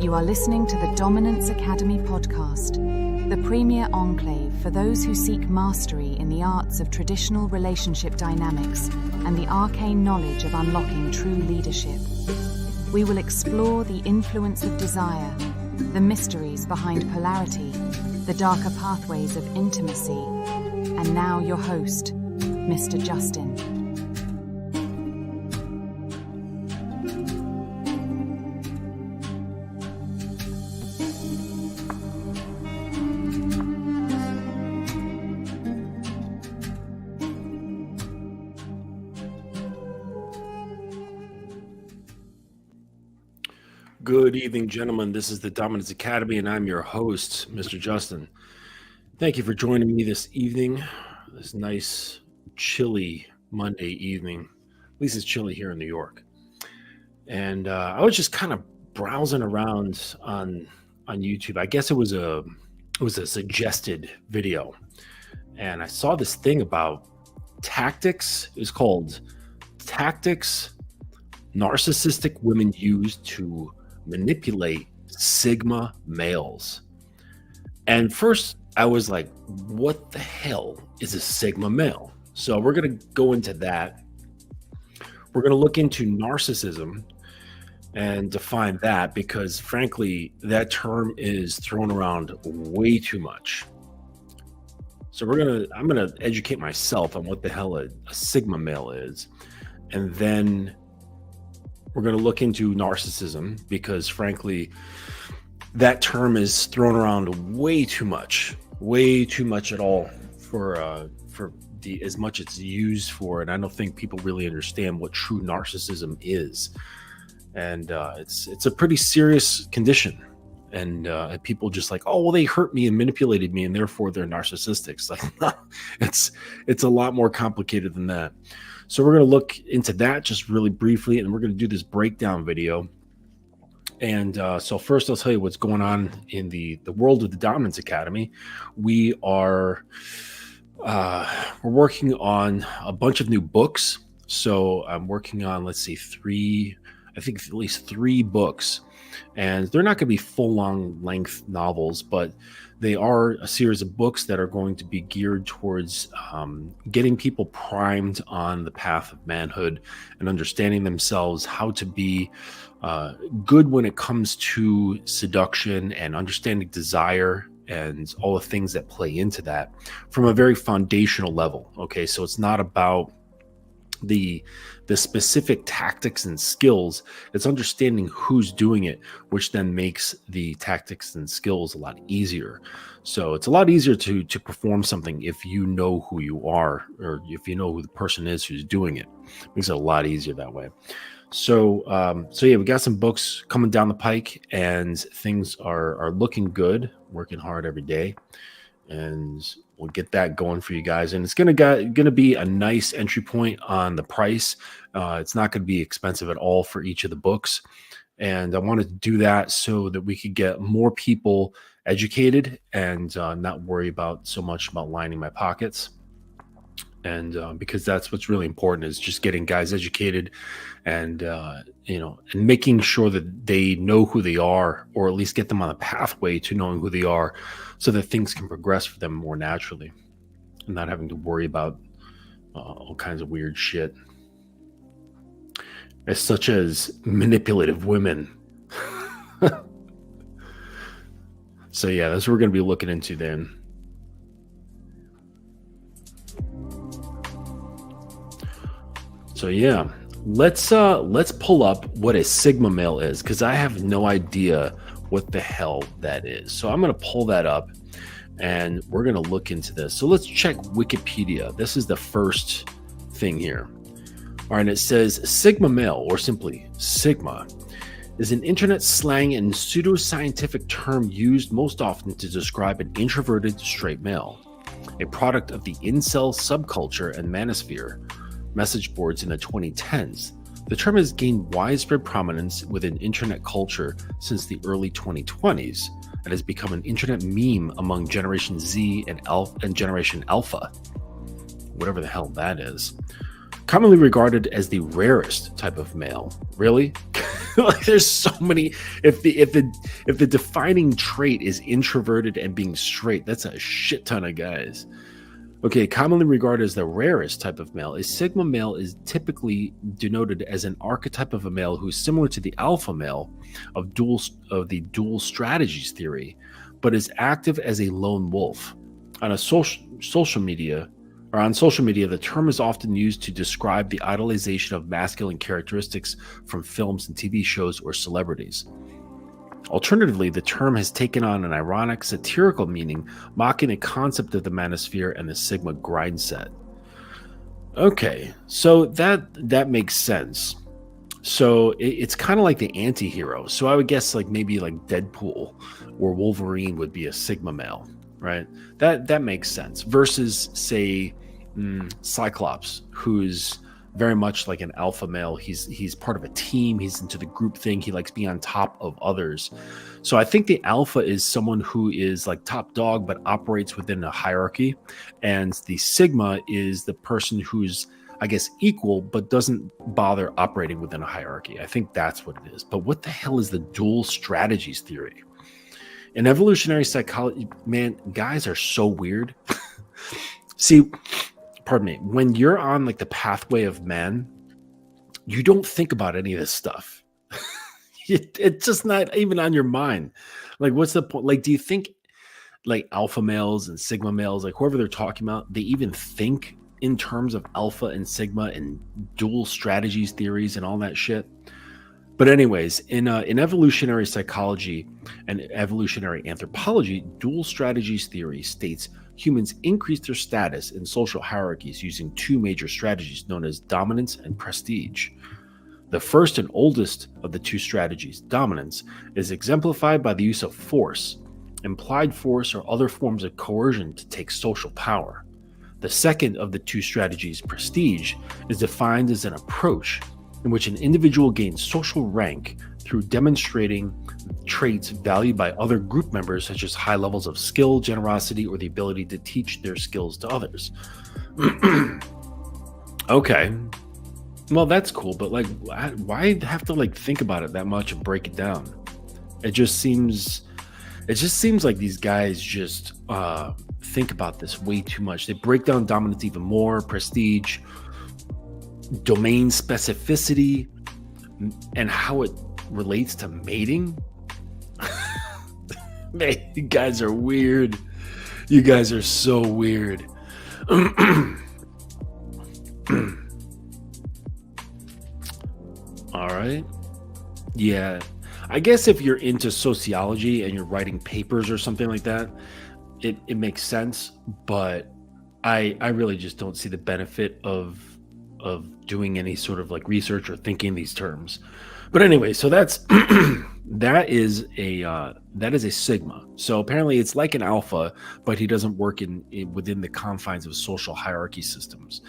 You are listening to the Dominance Academy podcast, the premier enclave for those who seek mastery in the arts of traditional relationship dynamics and the arcane knowledge of unlocking true leadership. We will explore the influence of desire, the mysteries behind polarity, the darker pathways of intimacy, and now your host, Mr. Justin. Good evening, gentlemen. This is the Dominance Academy, and I'm your host, Mr. Justin. Thank you for joining me this evening, this nice, chilly Monday evening. At least it's chilly here in New York. And I was just kind of browsing around on YouTube. I guess it was a suggested video, and I saw this thing about tactics. It's called Tactics Narcissistic Women Use to Manipulate Sigma Males. And first I was like, what the hell is a Sigma male? So we're going to go into that. We're going to look into narcissism and define that, because frankly, that term is thrown around way too much. So I'm going to educate myself on what the hell a Sigma male is. And then we're going to look into narcissism, because frankly, that term is thrown around way too much at all for the as much it's used for. And I don't think people really understand what true narcissism is. And it's a pretty serious condition. And people just like, oh, well, they hurt me and manipulated me, and therefore they're narcissistic. It's like, it's a lot more complicated than that. So we're going to look into that just really briefly, and we're going to do this breakdown video. And so first, I'll tell you what's going on in the world of the Dominance Academy. We're working on a bunch of new books. So I'm working on, let's see, at least three books. And they're not going to be full-on length novels, but they are a series of books that are going to be geared towards getting people primed on the path of manhood and understanding themselves, how to be good when it comes to seduction and understanding desire and all the things that play into that from a very foundational level. Okay, so it's not about the specific tactics and skills. It's understanding who's doing it, which then makes the tactics and skills a lot easier. So it's a lot easier to perform something if you know who you are, or if you know who the person is who's doing it. It makes it a lot easier that way. So yeah, we got some books coming down the pike, and things are looking good. Working hard every day, and we'll get that going for you guys. And it's gonna be a nice entry point on the price. It's not going to be expensive at all for each of the books. And I wanted to do that so that we could get more people educated and not worry so much about lining my pockets. And because that's what's really important, is just getting guys educated and and making sure that they know who they are, or at least get them on a pathway to knowing who they are, so that things can progress for them more naturally and not having to worry about all kinds of weird shit, as such as manipulative women. So yeah, that's what we're going to be looking into then. So yeah, let's pull up what a Sigma male is, because I have no idea what the hell that is. So I'm going to pull that up, and we're going to look into this. So let's check Wikipedia. This is the first thing here. All right, and it says Sigma male, or simply Sigma, is an internet slang and pseudoscientific term used most often to describe an introverted straight male, a product of the incel subculture and manosphere message boards in the 2010s. The term has gained widespread prominence within internet culture since the early 2020s and has become an internet meme among Generation Z and Generation Alpha, whatever the hell that is. Commonly regarded as the rarest type of male. Really? Like there's so many. If the defining trait is introverted and being straight, that's a shit ton of guys. Okay, commonly regarded as the rarest type of male, a sigma male is typically denoted as an archetype of a male who is similar to the alpha male of the dual strategies theory, but is active as a lone wolf. On social media, the term is often used to describe the idolization of masculine characteristics from films and TV shows or celebrities. Alternatively, the term has taken on an ironic, satirical meaning, mocking the concept of the manosphere and the Sigma grind set. Okay, so that makes sense. So it's kind of like the anti-hero. So I would guess like maybe like Deadpool or Wolverine would be a Sigma male, right? That makes sense. Versus say Cyclops, who's very much like an alpha male. He's part of a team. He's into the group thing. He likes being on top of others. So I think the alpha is someone who is like top dog but operates within a hierarchy, and the sigma is the person who's, I guess, equal but doesn't bother operating within a hierarchy. I think that's what it is. But what the hell is the dual strategies theory? In evolutionary psychology, man, guys are so weird. See, pardon me, when you're on like the pathway of man, you don't think about any of this stuff. It's just not even on your mind. Like, what's the point? Like, do you think like alpha males and sigma males, like whoever they're talking about, they even think in terms of alpha and sigma and dual strategies theories and all that shit? But anyways, in evolutionary psychology and evolutionary anthropology, dual strategies theory states humans increase their status in social hierarchies using two major strategies known as dominance and prestige. The first and oldest of the two strategies, dominance, is exemplified by the use of force, implied force, or other forms of coercion to take social power. The second of the two strategies, prestige, is defined as an approach in which an individual gains social rank through demonstrating traits valued by other group members, such as high levels of skill, generosity, or the ability to teach their skills to others. Okay, well, that's cool, but like, why have to like think about it that much and break it down? It just seems like these guys just think about this way too much. They break down dominance even more, prestige, domain specificity, and how it relates to mating. Man, you guys are weird. You guys are so weird. All right. Yeah. I guess if you're into sociology and you're writing papers or something like that, it makes sense. But I really just don't see the benefit of doing any sort of like research or thinking these terms. But anyway, so that's that is a sigma. So apparently it's like an alpha, but he doesn't work in within the confines of social hierarchy systems.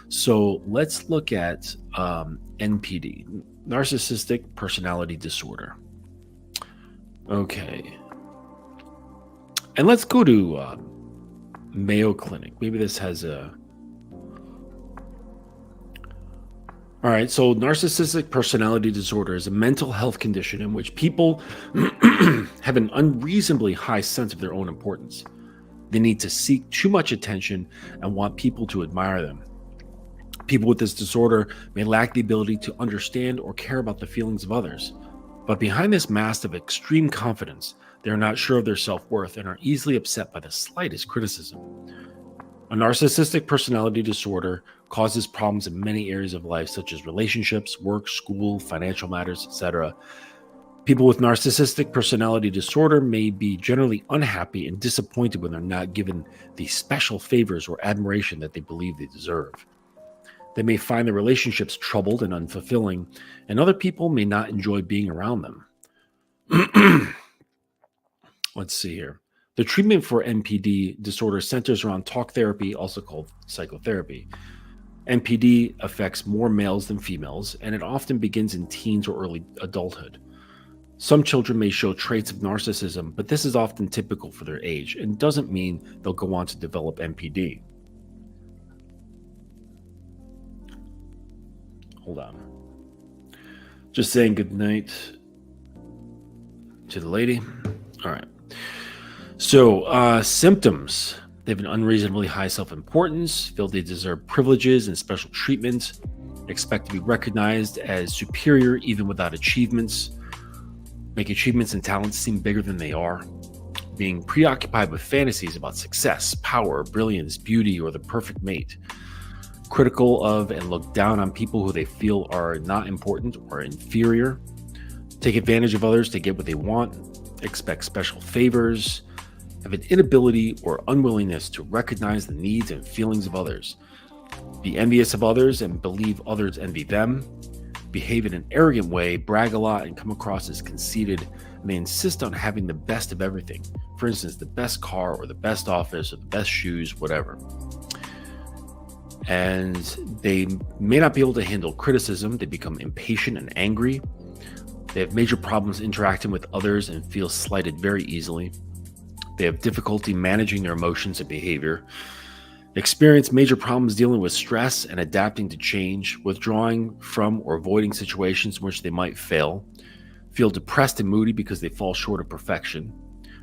So let's look at NPD, narcissistic personality disorder. Okay, and let's go to Mayo Clinic. Maybe this has a. All right, so narcissistic personality disorder is a mental health condition in which people have an unreasonably high sense of their own importance. They need to seek too much attention and want people to admire them. People with this disorder may lack the ability to understand or care about the feelings of others. But behind this mask of extreme confidence, they are not sure of their self-worth and are easily upset by the slightest criticism. A narcissistic personality disorder causes problems in many areas of life, such as relationships, work, school, financial matters, etc. People with narcissistic personality disorder may be generally unhappy and disappointed when they're not given the special favors or admiration that they believe they deserve. They may find their relationships troubled and unfulfilling, and other people may not enjoy being around them. Let's see here. The treatment for NPD disorder centers around talk therapy, also called psychotherapy. NPD affects more males than females, and it often begins in teens or early adulthood. Some children may show traits of narcissism, but this is often typical for their age and doesn't mean they'll go on to develop NPD. Hold on. Just saying good night to the lady. All right. So, symptoms. They have an unreasonably high self-importance, feel they deserve privileges and special treatment, expect to be recognized as superior even without achievements, make achievements and talents seem bigger than they are, being preoccupied with fantasies about success, power, brilliance, beauty, or the perfect mate, critical of and look down on people who they feel are not important or inferior, take advantage of others to get what they want, expect special favors, have an inability or unwillingness to recognize the needs and feelings of others, be envious of others and believe others envy them, behave in an arrogant way, brag a lot, and come across as conceited, and they insist on having the best of everything. For instance, the best car or the best office or the best shoes, whatever. And they may not be able to handle criticism. They become impatient and angry. They have major problems interacting with others and feel slighted very easily. They have difficulty managing their emotions and behavior. They experience major problems dealing with stress and adapting to change, withdrawing from or avoiding situations in which they might fail, feel depressed and moody because they fall short of perfection,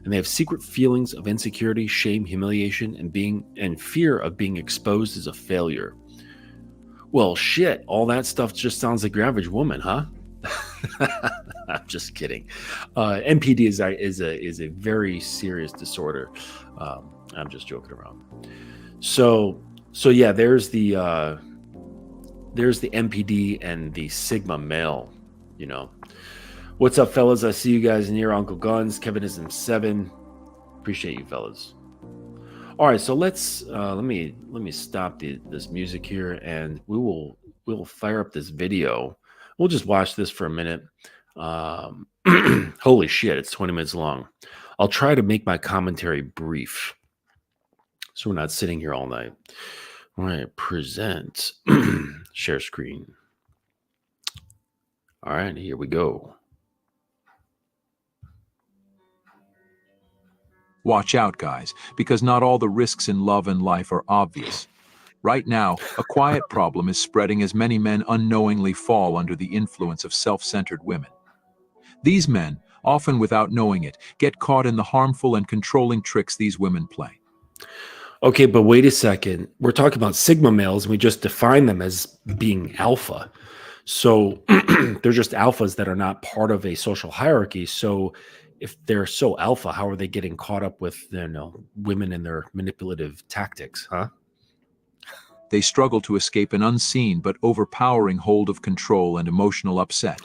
and they have secret feelings of insecurity, shame, humiliation, and fear of being exposed as a failure. Well, shit, all that stuff just sounds like your average woman, huh? I'm just kidding. NPD is a very serious disorder. I'm just joking around. So yeah, there's the NPD and the Sigma male. You know, what's up, fellas? I see you guys in here. Uncle Guns, Kevin is in 7. Appreciate you, fellas. All right, so let's let me stop this music here, and we'll fire up this video. We'll just watch this for a minute. Holy shit, it's 20 minutes long. I'll try to make my commentary brief, so we're not sitting here all night. All right, present, share screen. All right, here we go. Watch out, guys, because not all the risks in love and life are obvious. Right now, a quiet problem is spreading as many men unknowingly fall under the influence of self-centered women. These men, often without knowing it, get caught in the harmful and controlling tricks these women play. Okay, but wait a second. We're talking about Sigma males, and we just define them as being alpha. So they're just alphas that are not part of a social hierarchy. So if they're so alpha, how are they getting caught up with, women and their manipulative tactics, huh? They struggle to escape an unseen but overpowering hold of control and emotional upset.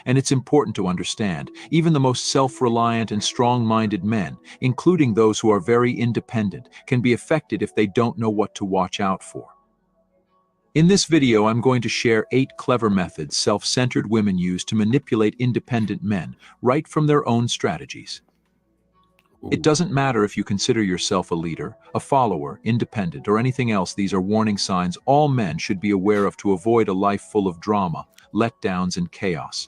And it's important to understand, even the most self-reliant and strong-minded men, including those who are very independent, can be affected if they don't know what to watch out for. In this video, I'm going to share 8 clever methods self-centered women use to manipulate independent men, right from their own strategies. It doesn't matter if you consider yourself a leader, a follower, independent, or anything else. These are warning signs all men should be aware of to avoid a life full of drama, letdowns, and chaos.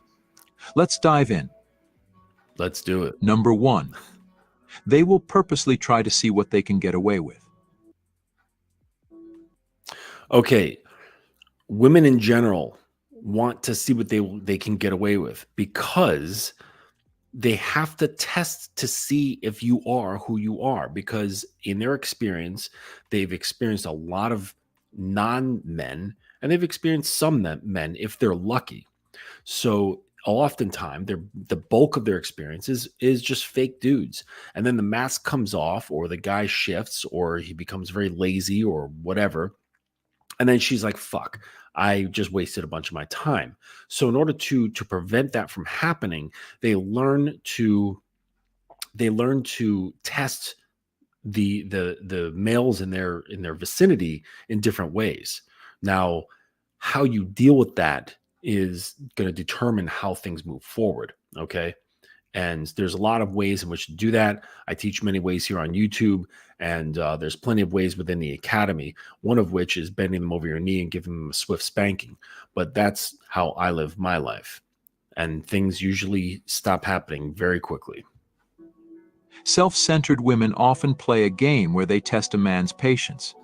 Let's dive in. Let's do it. Number 1. They will purposely try to see what they can get away with. Okay, women in general want to see what they can get away with because they have to test to see if you are who you are, because in their experience, they've experienced a lot of non-men and they've experienced some men if they're lucky. So oftentimes the bulk of their experience is just fake dudes. And then the mask comes off, or the guy shifts, or he becomes very lazy or whatever. And then she's like, fuck, I just wasted a bunch of my time. So in order to prevent that from happening, they learn to test the males in their vicinity in different ways. Now, how you deal with that is going to determine how things move forward. Okay. And there's a lot of ways in which to do that. I teach many ways here on YouTube, and there's plenty of ways within the academy, one of which is bending them over your knee and giving them a swift spanking. But that's how I live my life. And things usually stop happening very quickly. Self-centered women often play a game where they test a man's patience.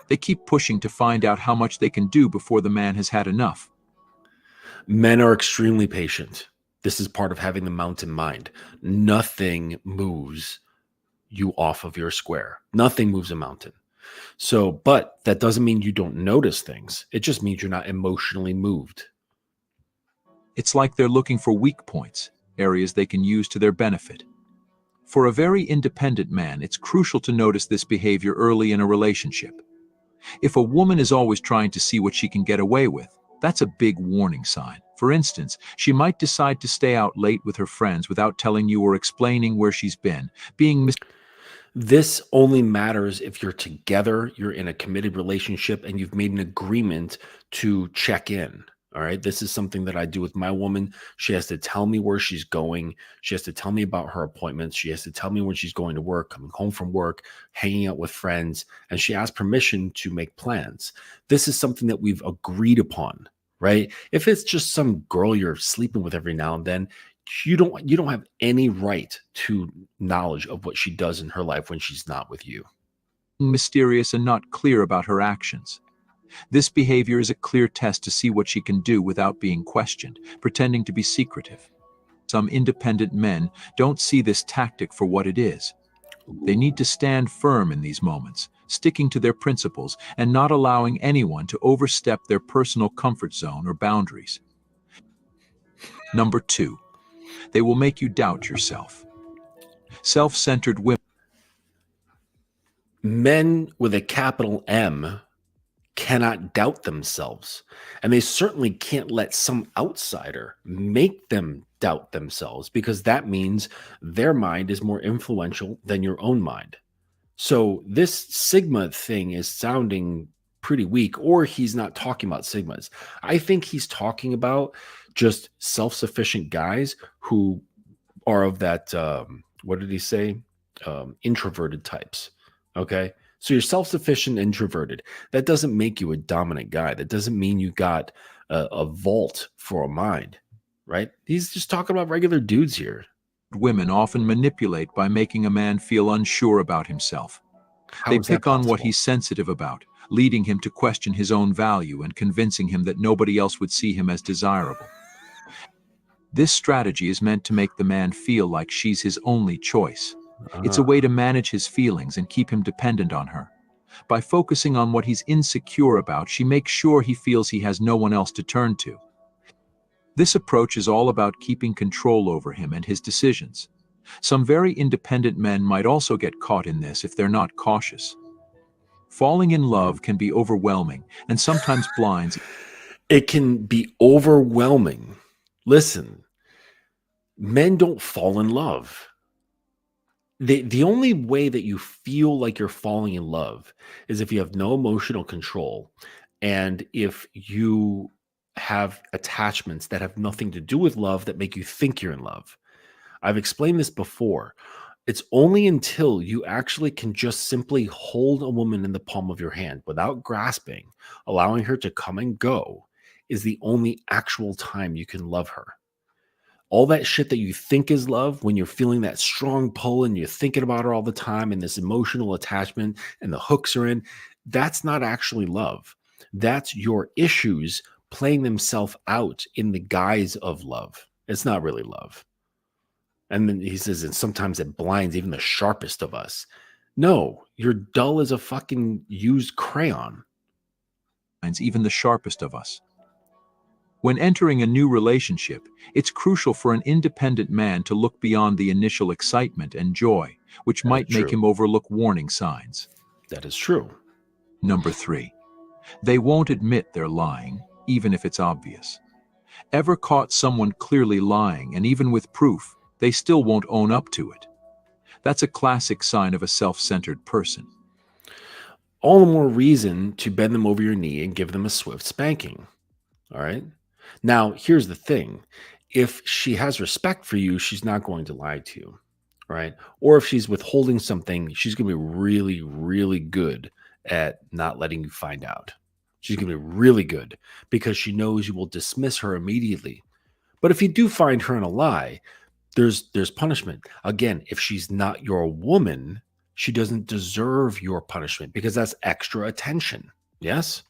They keep pushing to find out how much they can do before the man has had enough. Men are extremely patient. This is part of having the mountain mind. Nothing moves you off of your square. Nothing moves a mountain. So, but that doesn't mean you don't notice things. It just means you're not emotionally moved. It's like they're looking for weak points, areas they can use to their benefit. For a very independent man, it's crucial to notice this behavior early in a relationship. If a woman is always trying to see what she can get away with, that's a big warning sign. For instance, she might decide to stay out late with her friends without telling you or explaining where she's been, This only matters if you're together, you're in a committed relationship, and you've made an agreement to check in. All right. This is something that I do with my woman. She has to tell me where she's going. She has to tell me about her appointments. She has to tell me when she's going to work, coming home from work, hanging out with friends, and she asks permission to make plans. This is something that we've agreed upon, right? If it's just some girl you're sleeping with every now and then, you don't have any right to knowledge of what she does in her life when she's not with you. Mysterious and not clear about her actions. This behavior is a clear test to see what she can do without being questioned, pretending to be secretive. Some independent men don't see this tactic for what it is. They need to stand firm in these moments, sticking to their principles and not allowing anyone to overstep their personal comfort zone or boundaries. Number 2, they will make you doubt yourself. Self-centered women. Men with a capital M cannot doubt themselves, and they certainly can't let some outsider make them doubt themselves, because that means their mind is more influential than your own mind. So this Sigma thing is sounding pretty weak, or he's not talking about Sigmas. I think he's talking about just self-sufficient guys who are of that, what did he say? Introverted types. Okay. So you're self-sufficient, introverted. That doesn't make you a dominant guy. That doesn't mean you got a vault for a mind, right? He's just talking about regular dudes here. Women often manipulate by making a man feel unsure about himself. How They is that pick on what possible? he's sensitive about, leading him to question his own value and convincing him that nobody else would see him as desirable. This strategy is meant to make the man feel like she's his only choice. It's a way to manage his feelings and keep him dependent on her. By focusing on what he's insecure about, she makes sure he feels he has no one else to turn to. This approach is all about keeping control over him and his decisions. Some very independent men might also get caught in this if they're not cautious. Falling in love can be overwhelming and sometimes blinds. It can be overwhelming. Listen, men don't fall in love. The only way that you feel like you're falling in love is if you have no emotional control, and if you have attachments that have nothing to do with love that make you think you're in love. I've explained this before. It's only until you actually can just simply hold a woman in the palm of your hand without grasping, allowing her to come and go, is the only actual time you can love her. All that shit that you think is love, when you're feeling that strong pull and you're thinking about her all the time and this emotional attachment and the hooks are in, that's not actually love. That's your issues playing themselves out in the guise of love. It's not really love. And then he says, and sometimes it blinds even the sharpest of us. No, you're dull as a fucking used crayon. Even the sharpest of us. When entering a new relationship, it's crucial for an independent man to look beyond the initial excitement and joy, which might make him overlook warning signs. That is true. Number 3, they won't admit they're lying, even if it's obvious. Ever caught someone clearly lying, and even with proof, they still won't own up to it? That's a classic sign of a self-centered person. All the more reason to bend them over your knee and give them a swift spanking. All right. Now, here's the thing. If she has respect for you, she's not going to lie to you. Right. Or if she's withholding something, she's going to be really, really good at not letting you find out. She's going to be really good because she knows you will dismiss her immediately. But if you do find her in a lie, there's punishment. Again, if she's not your woman, she doesn't deserve your punishment because that's extra attention. Yes.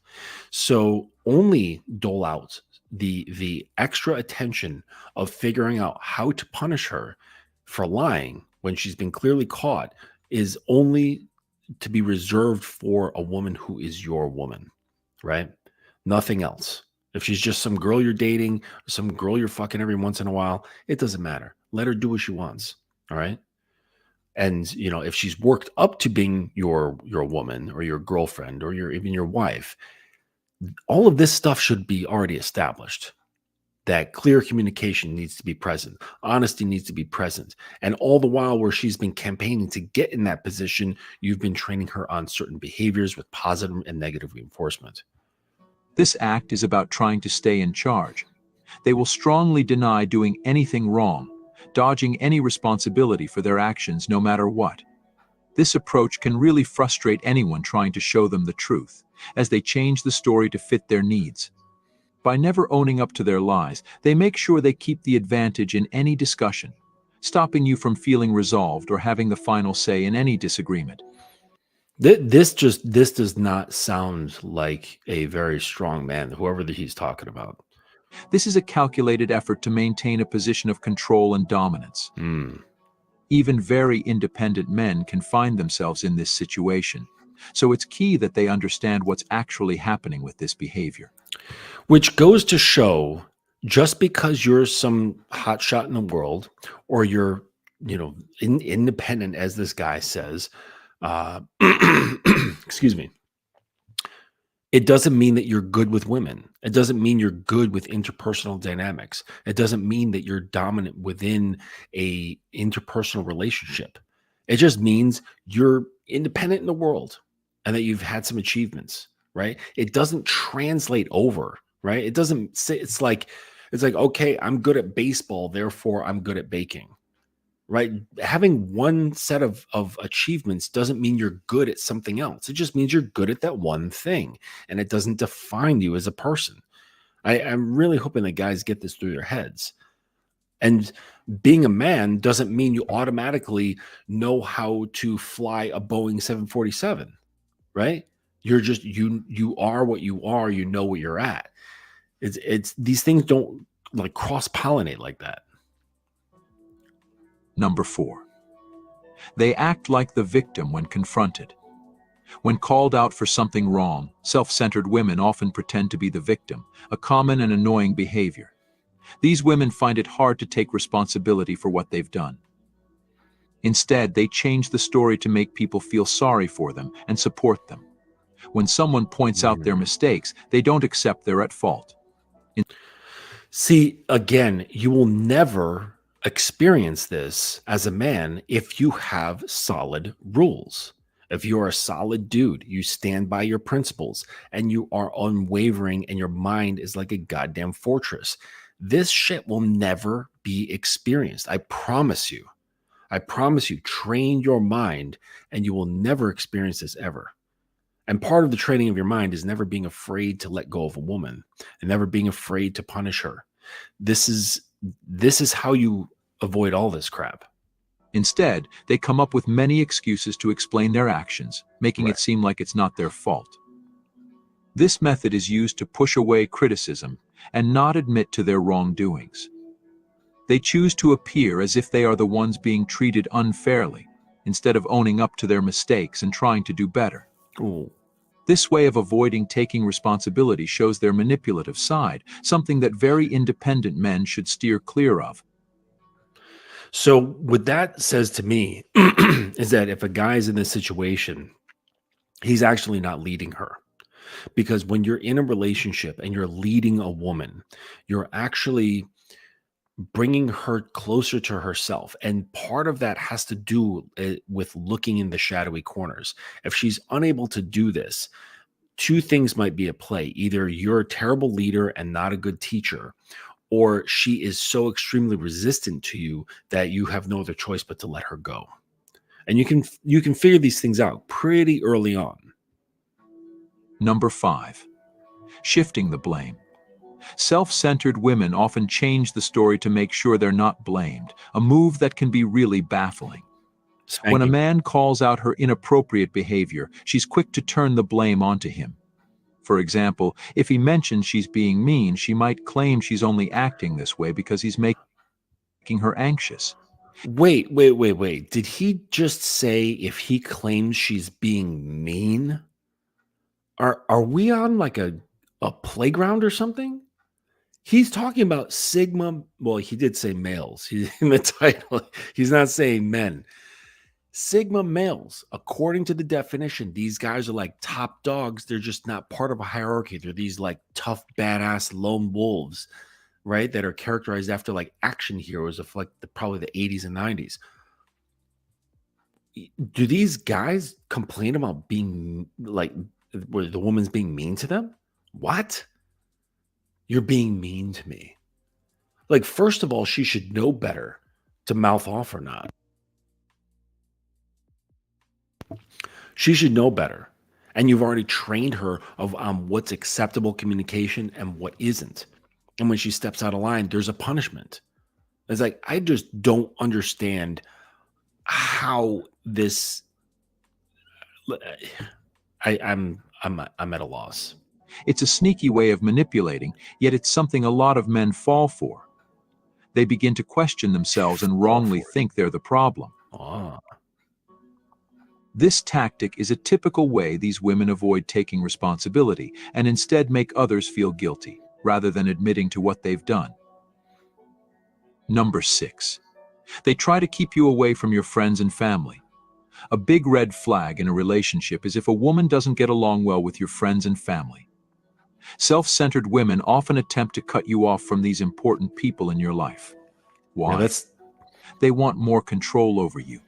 So only dole out the extra attention of figuring out how to punish her for lying when she's been clearly caught is only to be reserved for a woman who is your woman, right? Nothing else. If she's just some girl you're dating, some girl you're fucking every once in a while, it doesn't matter. Let her do what she wants. All right. And if she's worked up to being your woman or your girlfriend or even your wife, all of this stuff should be already established. That clear communication needs to be present. Honesty needs to be present. And all the while where she's been campaigning to get in that position, you've been training her on certain behaviors with positive and negative reinforcement. This act is about trying to stay in charge. They will strongly deny doing anything wrong, dodging any responsibility for their actions no matter what. This approach can really frustrate anyone trying to show them the truth, as they change the story to fit their needs. By never owning up to their lies, they make sure they keep the advantage in any discussion, stopping you from feeling resolved or having the final say in any disagreement. This does not sound like a very strong man, whoever he's talking about. This is a calculated effort to maintain a position of control and dominance. Even very independent men can find themselves in this situation, so it's key that they understand what's actually happening with this behavior. Which goes to show, just because you're some hotshot in the world, or you're, independent, as this guy says, excuse me, it doesn't mean that you're good with women. It doesn't mean you're good with interpersonal dynamics. It doesn't mean that you're dominant within a interpersonal relationship. It just means you're independent in the world and that you've had some achievements, right? It doesn't translate over, right? It doesn't say, it's like, okay, I'm good at baseball, therefore I'm good at baking, right? Having one set of achievements doesn't mean you're good at something else. It just means you're good at that one thing, and it doesn't define you as a person. I'm really hoping that guys get this through their heads. And being a man doesn't mean you automatically know how to fly a Boeing 747, right? You're just, you are what you are, you know what you're at. It's these things don't like cross-pollinate like that. Number 4. They act like the victim when confronted. When called out for something wrong, self-centered women often pretend to be the victim, a common and annoying behavior. These women find it hard to take responsibility for what they've done. Instead, they change the story to make people feel sorry for them and support them. When someone points out their mistakes, they don't accept they're at fault. See, again, you will never experience this as a man if you have solid rules. If you're a solid dude, you stand by your principles and you are unwavering and your mind is like a goddamn fortress. This shit will never be experienced. I promise you. I promise you, train your mind and you will never experience this ever. And part of the training of your mind is never being afraid to let go of a woman and never being afraid to punish her. This is how you avoid all this crap. Instead, they come up with many excuses to explain their actions, making it seem like it's not their fault. This method is used to push away criticism and not admit to their wrongdoings. They choose to appear as if they are the ones being treated unfairly, instead of owning up to their mistakes and trying to do better. Ooh. This way of avoiding taking responsibility shows their manipulative side, something that very independent men should steer clear of. So what that says to me is that if a guy's in this situation, he's actually not leading her. Because when you're in a relationship and you're leading a woman, you're actually bringing her closer to herself. And part of that has to do with looking in the shadowy corners. If she's unable to do this, two things might be at play. Either you're a terrible leader and not a good teacher, or she is so extremely resistant to you that you have no other choice but to let her go. And you can figure these things out pretty early on. Number 5. Shifting the blame. Self-centered women often change the story to make sure they're not blamed, a move that can be really baffling. Spanking. When a man calls out her inappropriate behavior, she's quick to turn the blame onto him. For example, if he mentions she's being mean, she might claim she's only acting this way because he's making her anxious. Wait. Did he just say if he claims she's being mean? Are we on like a playground or something? He's talking about Sigma. Well, he did say males. He's in the title. He's not saying men. Sigma males, according to the definition, these guys are like top dogs. They're just not part of a hierarchy. They're these like tough, badass lone wolves, right? That are characterized after like action heroes of like probably the 80s and 90s. Do these guys complain about being like where the woman's being mean to them? What? You're being mean to me. Like, first of all, she should know better to mouth off or not. She should know better. And you've already trained her of what's acceptable communication and what isn't. And when she steps out of line, there's a punishment. It's like, I just don't understand how this. I'm at a loss. It's a sneaky way of manipulating, yet it's something a lot of men fall for. They begin to question themselves and wrongly think they're the problem. Ah. This tactic is a typical way these women avoid taking responsibility and instead make others feel guilty, rather than admitting to what they've done. Number 6. They try to keep you away from your friends and family. A big red flag in a relationship is if a woman doesn't get along well with your friends and family. Self-centered women often attempt to cut you off from these important people in your life. Why? Yeah, they want more control over you.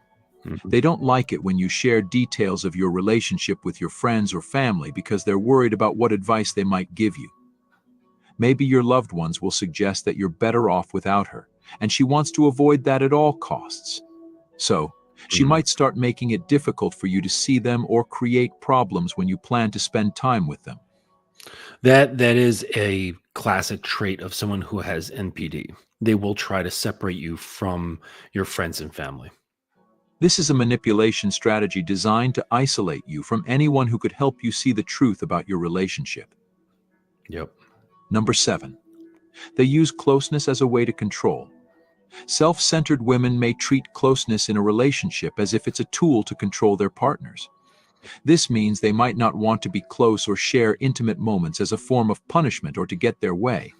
Mhm. They don't like it when you share details of your relationship with your friends or family because they're worried about what advice they might give you. Maybe your loved ones will suggest that you're better off without her, and she wants to avoid that at all costs. So, she might start making it difficult for you to see them or create problems when you plan to spend time with them. That is a classic trait of someone who has NPD. They will try to separate you from your friends and family. This is a manipulation strategy designed to isolate you from anyone who could help you see the truth about your relationship. Yep. Number 7. They use closeness as a way to control. Self-centered women may treat closeness in a relationship as if it's a tool to control their partners. This means they might not want to be close or share intimate moments as a form of punishment or to get their way.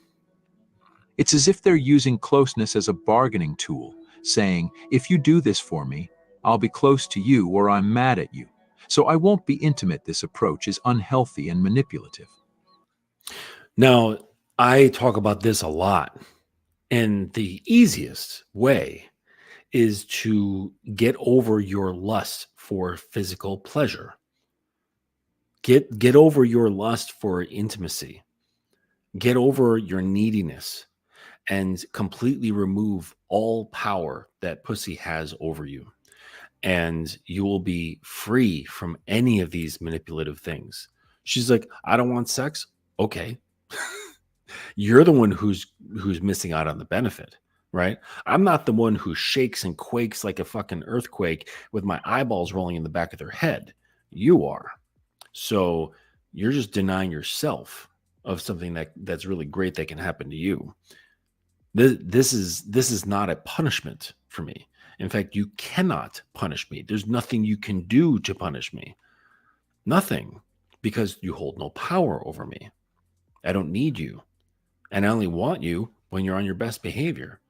It's as if they're using closeness as a bargaining tool, saying, if you do this for me, I'll be close to you or I'm mad at you. So I won't be intimate. This approach is unhealthy and manipulative. Now, I talk about this a lot. And the easiest way is to get over your lust for physical pleasure. Get over your lust for intimacy. Get over your neediness and completely remove all power that pussy has over you. And you will be free from any of these manipulative things. She's like, I don't want sex. Okay. You're the one who's missing out on the benefit, right? I'm not the one who shakes and quakes like a fucking earthquake with my eyeballs rolling in the back of their head. You are. So you're just denying yourself of something that's really great that can happen to you. This is not a punishment for me. In fact, you cannot punish me. There's nothing you can do to punish me. Nothing, because you hold no power over me. I don't need you. And I only want you when you're on your best behavior.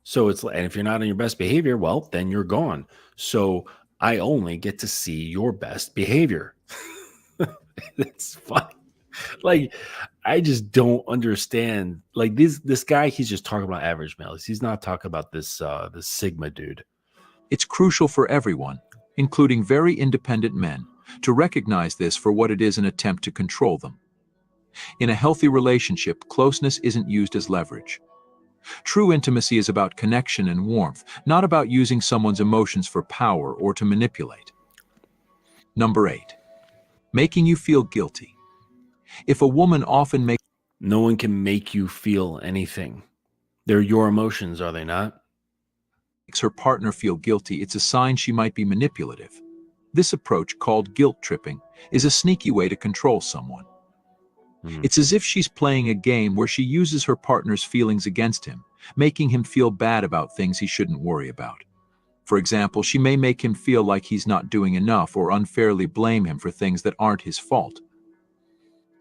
So and if you're not on your best behavior, well, then you're gone. So I only get to see your best behavior. It's funny. Like, I just don't understand. Like this guy, he's just talking about average males. He's not talking about this Sigma dude. It's crucial for everyone, including very independent men, to recognize this for what it is, an attempt to control them. In a healthy relationship, closeness isn't used as leverage. True intimacy is about connection and warmth, not about using someone's emotions for power or to manipulate. Number 8. Making you feel guilty. If a woman often makes No one can make you feel anything. They're your emotions, are they not? her partner feel guilty, it's a sign she might be manipulative. This approach, called guilt tripping, is a sneaky way to control someone. It's as if she's playing a game where she uses her partner's feelings against him, making him feel bad about things he shouldn't worry about. For example, she may make him feel like he's not doing enough or unfairly blame him for things that aren't his fault.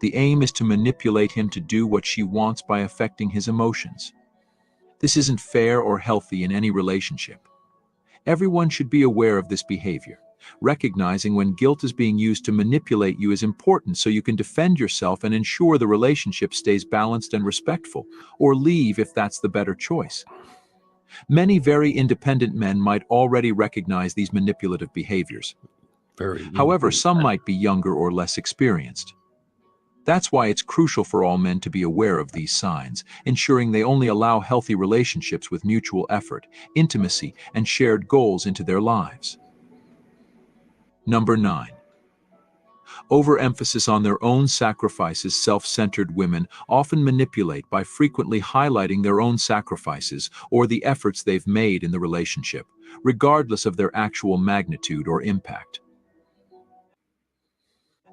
The aim is to manipulate him to do what she wants by affecting his emotions. This isn't fair or healthy in any relationship. Everyone should be aware of this behavior. Recognizing when guilt is being used to manipulate you is important so you can defend yourself and ensure the relationship stays balanced and respectful, or leave if that's the better choice. Many very independent men might already recognize these manipulative behaviors. However, some might be younger or less experienced. That's why it's crucial for all men to be aware of these signs, ensuring they only allow healthy relationships with mutual effort, intimacy, and shared goals into their lives. Number 9. Overemphasis on their own sacrifices. Self-centered women often manipulate by frequently highlighting their own sacrifices or the efforts they've made in the relationship, regardless of their actual magnitude or impact.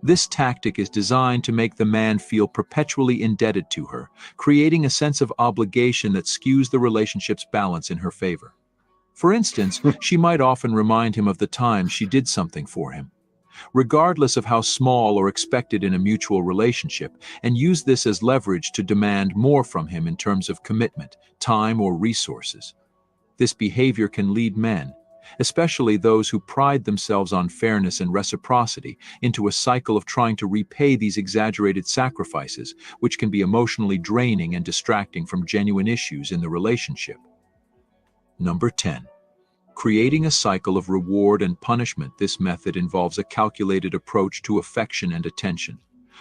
This tactic is designed to make the man feel perpetually indebted to her, creating a sense of obligation that skews the relationship's balance in her favor. For instance, she might often remind him of the time she did something for him, regardless of how small or expected in a mutual relationship, and use this as leverage to demand more from him in terms of commitment, time, or resources. This behavior can lead men, especially those who pride themselves on fairness and reciprocity, into a cycle of trying to repay these exaggerated sacrifices, which can be emotionally draining and distracting from genuine issues in the relationship. Number 10. Creating a cycle of reward and punishment. This method involves a calculated approach to affection and attention,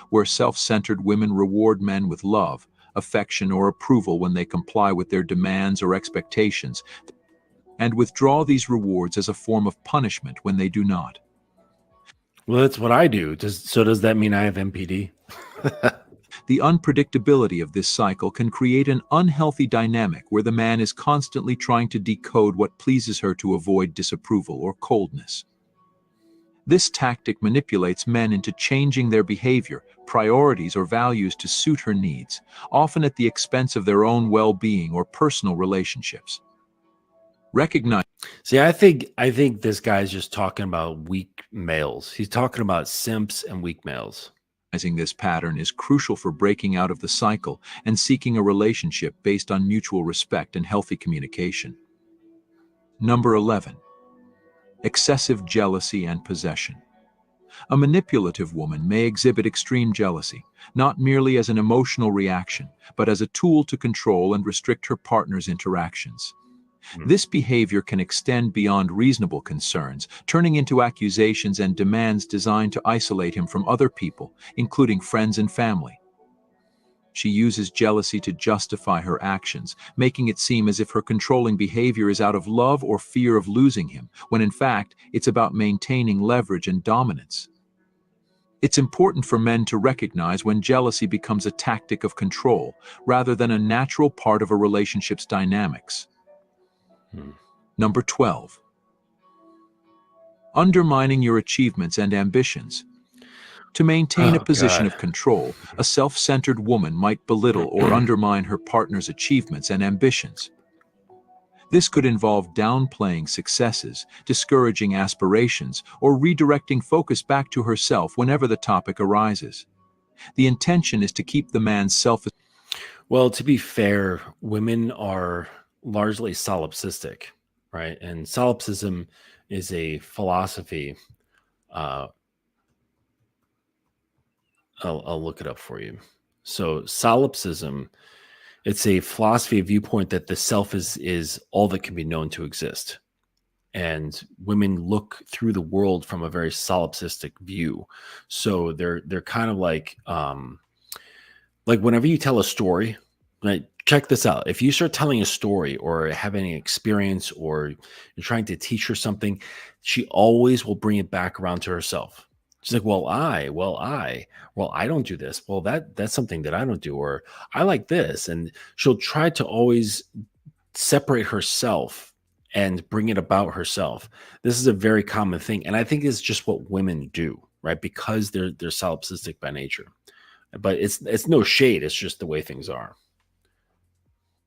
where self-centered women reward men with love, affection, or approval when they comply with their demands or expectations, and withdraw these rewards as a form of punishment when they do not. Well, that's what I do. Does that mean I have MPD? The unpredictability of this cycle can create an unhealthy dynamic where the man is constantly trying to decode what pleases her to avoid disapproval or coldness. This tactic manipulates men into changing their behavior, priorities, or values to suit her needs, often at the expense of their own well-being or personal relationships. Recognize. See, I think this guy's just talking about weak males. He's talking about simps and weak males. Recognizing this pattern is crucial for breaking out of the cycle and seeking a relationship based on mutual respect and healthy communication. Number 11. Excessive jealousy and possession. A manipulative woman may exhibit extreme jealousy, not merely as an emotional reaction, but as a tool to control and restrict her partner's interactions. This behavior can extend beyond reasonable concerns, turning into accusations and demands designed to isolate him from other people, including friends and family. She uses jealousy to justify her actions, making it seem as if her controlling behavior is out of love or fear of losing him, when in fact, it's about maintaining leverage and dominance. It's important for men to recognize when jealousy becomes a tactic of control, rather than a natural part of a relationship's dynamics. Number 12. Undermining your achievements and ambitions. To maintain a position of control, a self-centered woman might belittle or undermine her partner's achievements and ambitions. This could involve downplaying successes, discouraging aspirations, or redirecting focus back to herself whenever the topic arises. The intention is to keep the man's self-esteem. Well, to be fair, women are largely solipsistic, right? And solipsism is a philosophy. I'll look it up for you. So solipsism, it's a philosophy, a viewpoint that the self is all that can be known to exist. And women look through the world from a very solipsistic view. So they're kind of like whenever you tell a story, right? Check this out. If you start telling a story or have any experience or you're trying to teach her something, she always will bring it back around to herself. She's like, well, I don't do this. Well, that's something that I don't do, or I like this. And she'll try to always separate herself and bring it about herself. This is a very common thing. And I think it's just what women do, right? Because they're solipsistic by nature. But it's no shade. It's just the way things are.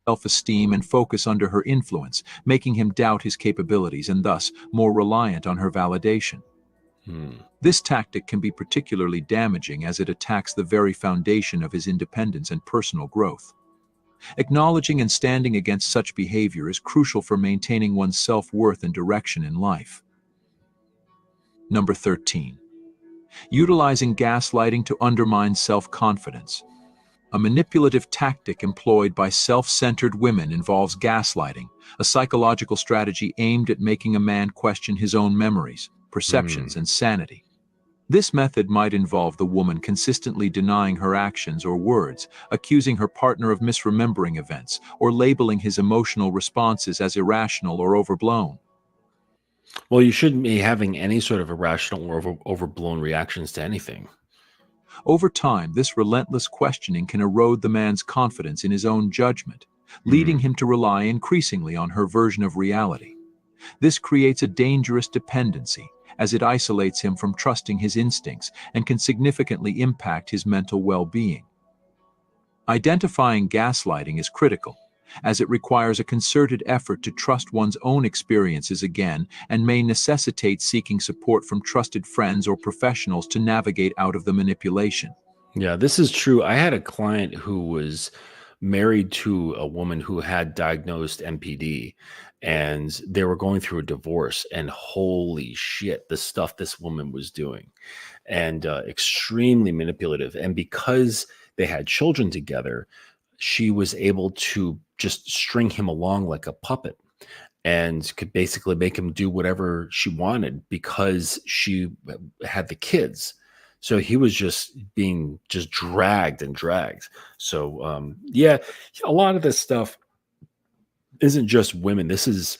Self-esteem and focus under her influence, making him doubt his capabilities and thus more reliant on her validation. This tactic can be particularly damaging as it attacks the very foundation of his independence and personal growth. Acknowledging and standing against such behavior is crucial for maintaining one's self-worth and direction in life. Number 13. Utilizing gaslighting to undermine self-confidence. A manipulative tactic employed by self-centered women involves gaslighting, a psychological strategy aimed at making a man question his own memories, perceptions, and sanity. This method might involve the woman consistently denying her actions or words, accusing her partner of misremembering events, or labeling his emotional responses as irrational or overblown. Well, you shouldn't be having any sort of irrational or overblown reactions to anything. Over time, this relentless questioning can erode the man's confidence in his own judgment, leading him to rely increasingly on her version of reality. This creates a dangerous dependency, as it isolates him from trusting his instincts and can significantly impact his mental well-being. Identifying gaslighting is critical, as it requires a concerted effort to trust one's own experiences again and may necessitate seeking support from trusted friends or professionals to navigate out of the manipulation. Yeah, this is true. I had a client who was married to a woman who had diagnosed NPD, and they were going through a divorce, and holy shit, the stuff this woman was doing, and extremely manipulative. And because they had children together, she was able to just string him along like a puppet and could basically make him do whatever she wanted because she had the kids. So he was just being just dragged and dragged. So yeah, a lot of this stuff isn't just women. This is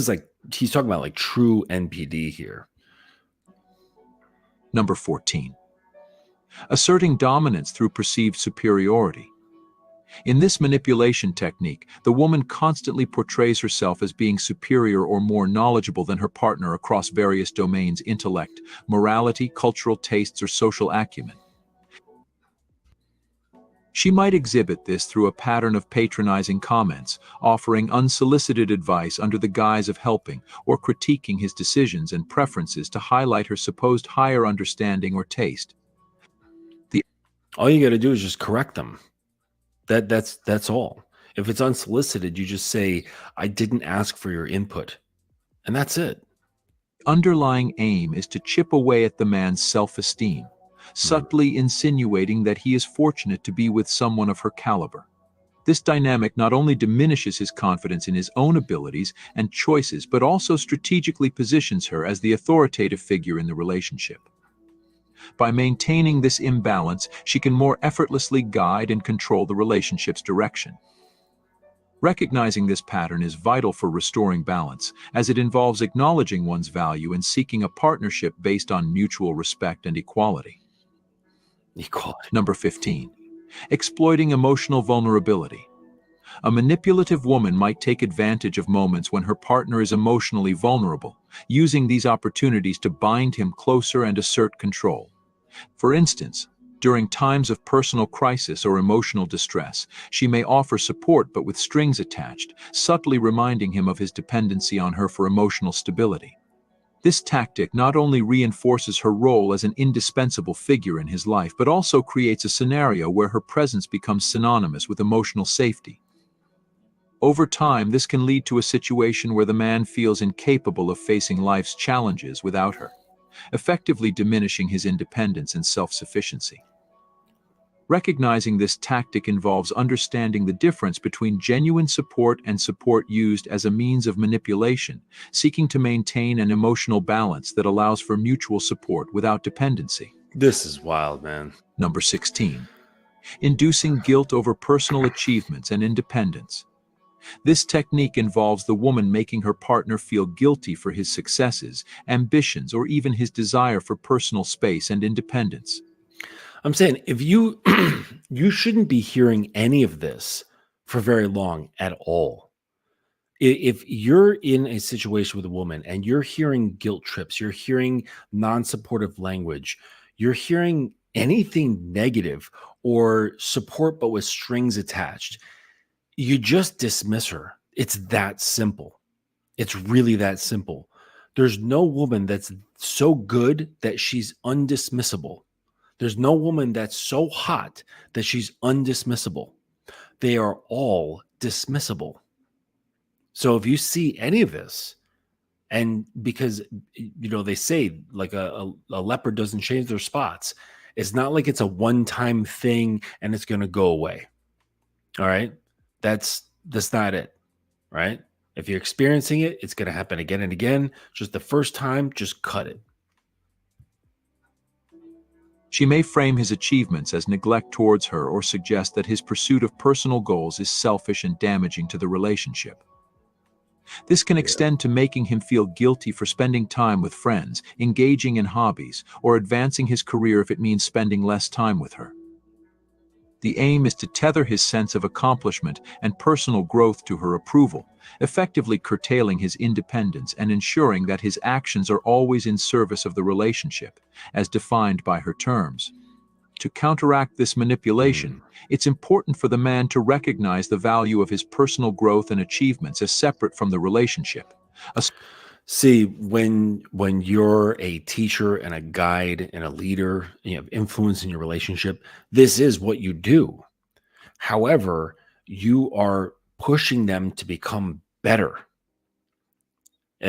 like he's talking about like true NPD here. Number 14. Asserting dominance through perceived superiority. In this manipulation technique, the woman constantly portrays herself as being superior or more knowledgeable than her partner across various domains: intellect, morality, cultural tastes, or social acumen. She might exhibit this through a pattern of patronizing comments, offering unsolicited advice under the guise of helping, or critiquing his decisions and preferences to highlight her supposed higher understanding or taste. All you got to do is just correct them. That's all. If it's unsolicited, you just say, I didn't ask for your input. And that's it. Underlying aim is to chip away at the man's self-esteem, subtly insinuating that he is fortunate to be with someone of her caliber. This dynamic not only diminishes his confidence in his own abilities and choices, but also strategically positions her as the authoritative figure in the relationship. By maintaining this imbalance, she can more effortlessly guide and control the relationship's direction. Recognizing this pattern is vital for restoring balance, as it involves acknowledging one's value and seeking a partnership based on mutual respect and equality. Number 15. Exploiting emotional vulnerability. A manipulative woman might take advantage of moments when her partner is emotionally vulnerable, using these opportunities to bind him closer and assert control. For instance, during times of personal crisis or emotional distress, she may offer support but with strings attached, subtly reminding him of his dependency on her for emotional stability. This tactic not only reinforces her role as an indispensable figure in his life, but also creates a scenario where her presence becomes synonymous with emotional safety. Over time, this can lead to a situation where the man feels incapable of facing life's challenges without her, effectively diminishing his independence and self-sufficiency. Recognizing this tactic involves understanding the difference between genuine support and support used as a means of manipulation, seeking to maintain an emotional balance that allows for mutual support without dependency. This is wild, man. Number 16. Inducing guilt over personal achievements and independence. This technique involves the woman making her partner feel guilty for his successes, ambitions, or even his desire for personal space and independence. I'm saying if you you shouldn't be hearing any of this for very long at all. If you're in a situation with a woman and you're hearing guilt trips, you're hearing non-supportive language, you're hearing anything negative or support but with strings attached, you just dismiss her. It's that simple. It's really that simple. There's no woman that's so good that she's undismissible. There's no woman that's so hot that she's undismissible. They are all dismissible. So if you see any of this, and because, they say like a leopard doesn't change their spots, it's not like it's a one-time thing and it's going to go away. All right. That's not it. Right. If you're experiencing it, it's going to happen again and again. Just the first time, just cut it. She may frame his achievements as neglect towards her or suggest that his pursuit of personal goals is selfish and damaging to the relationship. This can extend to making him feel guilty for spending time with friends, engaging in hobbies, or advancing his career if it means spending less time with her. The aim is to tether his sense of accomplishment and personal growth to her approval, effectively curtailing his independence and ensuring that his actions are always in service of the relationship, as defined by her terms. To counteract this manipulation, it's important for the man to recognize the value of his personal growth and achievements as separate from the relationship. See, when you're a teacher and a guide and a leader, you have influence in your relationship, this is what you do. However, you are pushing them to become better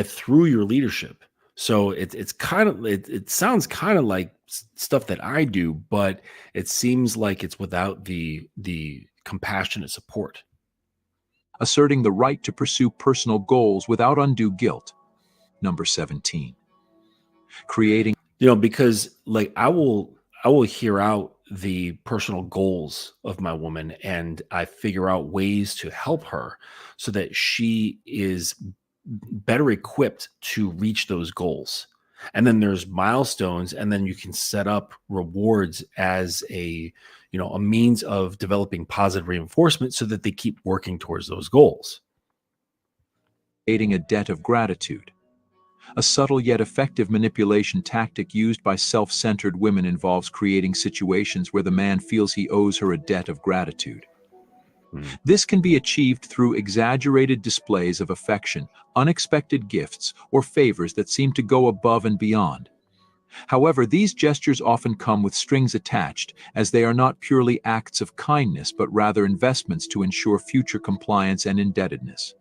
through your leadership. So it's kind of, it sounds kind of like stuff that I do, but it seems like it's without the compassionate support. Asserting the right to pursue personal goals without undue guilt. Number 17. Creating. Because like I will hear out the personal goals of my woman, and I figure out ways to help her so that she is better equipped to reach those goals. And then there's milestones, and then you can set up rewards as a means of developing positive reinforcement so that they keep working towards those goals. Creating a debt of gratitude. A subtle yet effective manipulation tactic used by self-centered women involves creating situations where the man feels he owes her a debt of gratitude. This can be achieved through exaggerated displays of affection, unexpected gifts, or favors that seem to go above and beyond. However, these gestures often come with strings attached, as they are not purely acts of kindness but rather investments to ensure future compliance and indebtedness.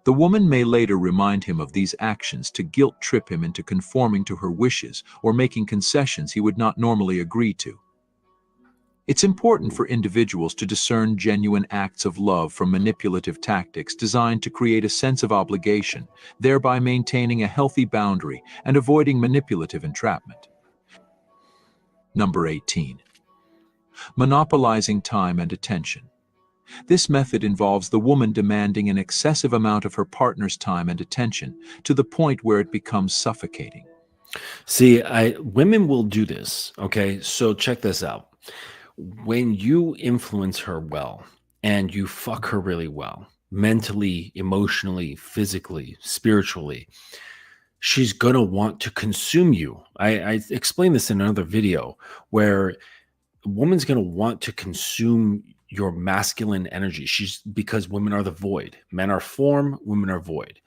The woman may later remind him of these actions to guilt-trip him into conforming to her wishes or making concessions he would not normally agree to. It's important for individuals to discern genuine acts of love from manipulative tactics designed to create a sense of obligation, thereby maintaining a healthy boundary and avoiding manipulative entrapment. Number 18. Monopolizing time and attention. This method involves the woman demanding an excessive amount of her partner's time and attention to the point where it becomes suffocating. See, women will do this, okay? So check this out. When you influence her well and you fuck her really well, mentally, emotionally, physically, spiritually, she's going to want to consume you. I explained this in another video where a woman's going to want to consume your masculine energy. Because women are the void. Men are form, women are void.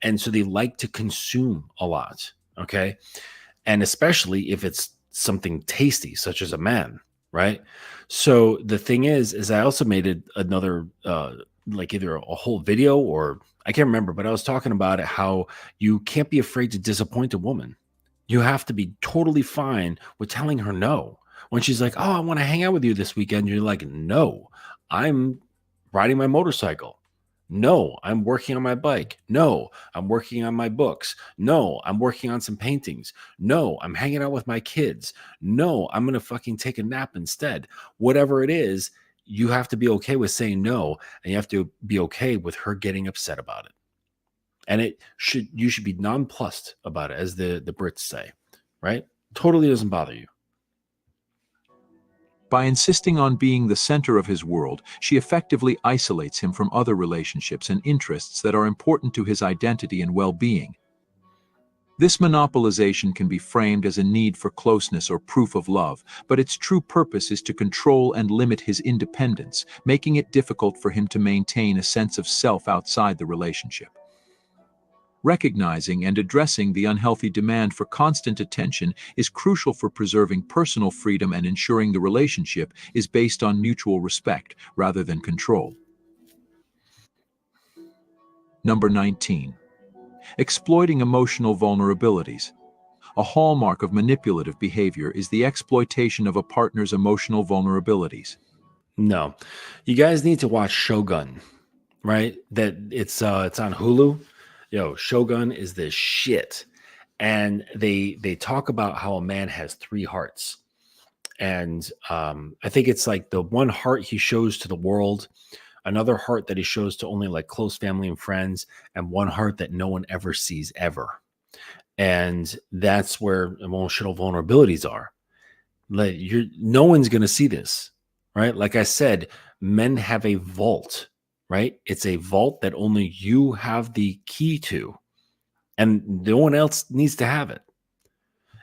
And so they like to consume a lot, okay? And especially if it's something tasty, such as a man. Right. So the thing is I also made another, like either a whole video or I can't remember, but I was talking about it, how you can't be afraid to disappoint a woman. You have to be totally fine with telling her no. When she's like, oh, I want to hang out with you this weekend. You're like, no, I'm riding my motorcycle. No, I'm working on my bike. No, I'm working on my books. No, I'm working on some paintings. No, I'm hanging out with my kids. No, I'm going to fucking take a nap instead. Whatever it is, you have to be okay with saying no, and you have to be okay with her getting upset about it. And you should be nonplussed about it, as the Brits say, right? Totally doesn't bother you. By insisting on being the center of his world, she effectively isolates him from other relationships and interests that are important to his identity and well-being. This monopolization can be framed as a need for closeness or proof of love, but its true purpose is to control and limit his independence, making it difficult for him to maintain a sense of self outside the relationship. Recognizing and addressing the unhealthy demand for constant attention is crucial for preserving personal freedom and ensuring the relationship is based on mutual respect rather than control. Number 19. Exploiting emotional vulnerabilities. A hallmark of manipulative behavior is the exploitation of a partner's emotional vulnerabilities. No, you guys need to watch Shogun, right? That it's on Hulu. Yo, Shogun is the shit, and they talk about how a man has three hearts, and I think it's like the one heart he shows to the world, another heart that he shows to only like close family and friends, and one heart that no one ever sees ever. And that's where emotional vulnerabilities are. Like no one's going to see this, right? Like I said, men have a vault, right? It's a vault that only you have the key to, and no one else needs to have it.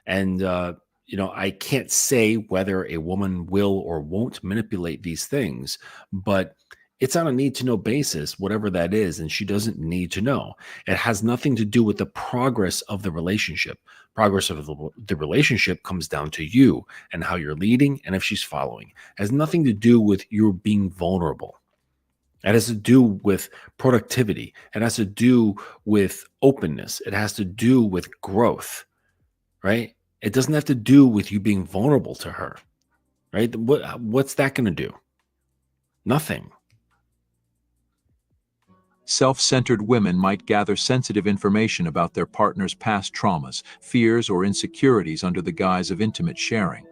And, I can't say whether a woman will or won't manipulate these things, but it's on a need to know basis, whatever that is. And she doesn't need to know. It has nothing to do with the progress of the relationship. Progress of the relationship comes down to you and how you're leading and if she's following. It has nothing to do with you being vulnerable. It has to do with productivity. It has to do with openness. It has to do with growth, right? It doesn't have to do with you being vulnerable to her, right? What's that going to do? Nothing. Self-centered women might gather sensitive information about their partner's past traumas, fears, or insecurities under the guise of intimate sharing.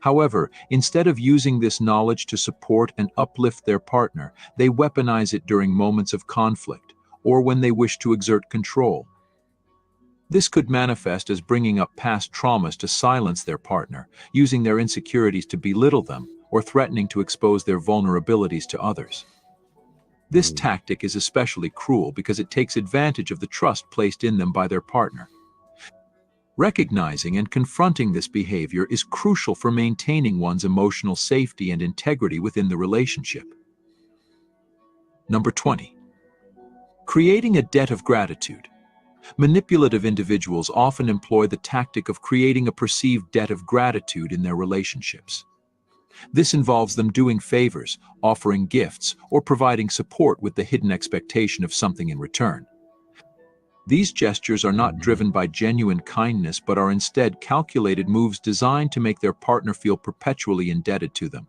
However, instead of using this knowledge to support and uplift their partner, they weaponize it during moments of conflict or when they wish to exert control. This could manifest as bringing up past traumas to silence their partner, using their insecurities to belittle them, or threatening to expose their vulnerabilities to others. This tactic is especially cruel because it takes advantage of the trust placed in them by their partner. Recognizing and confronting this behavior is crucial for maintaining one's emotional safety and integrity within the relationship. Number 20. Creating a debt of gratitude. Manipulative individuals often employ the tactic of creating a perceived debt of gratitude in their relationships. This involves them doing favors, offering gifts, or providing support with the hidden expectation of something in return. These gestures are not driven by genuine kindness but are instead calculated moves designed to make their partner feel perpetually indebted to them.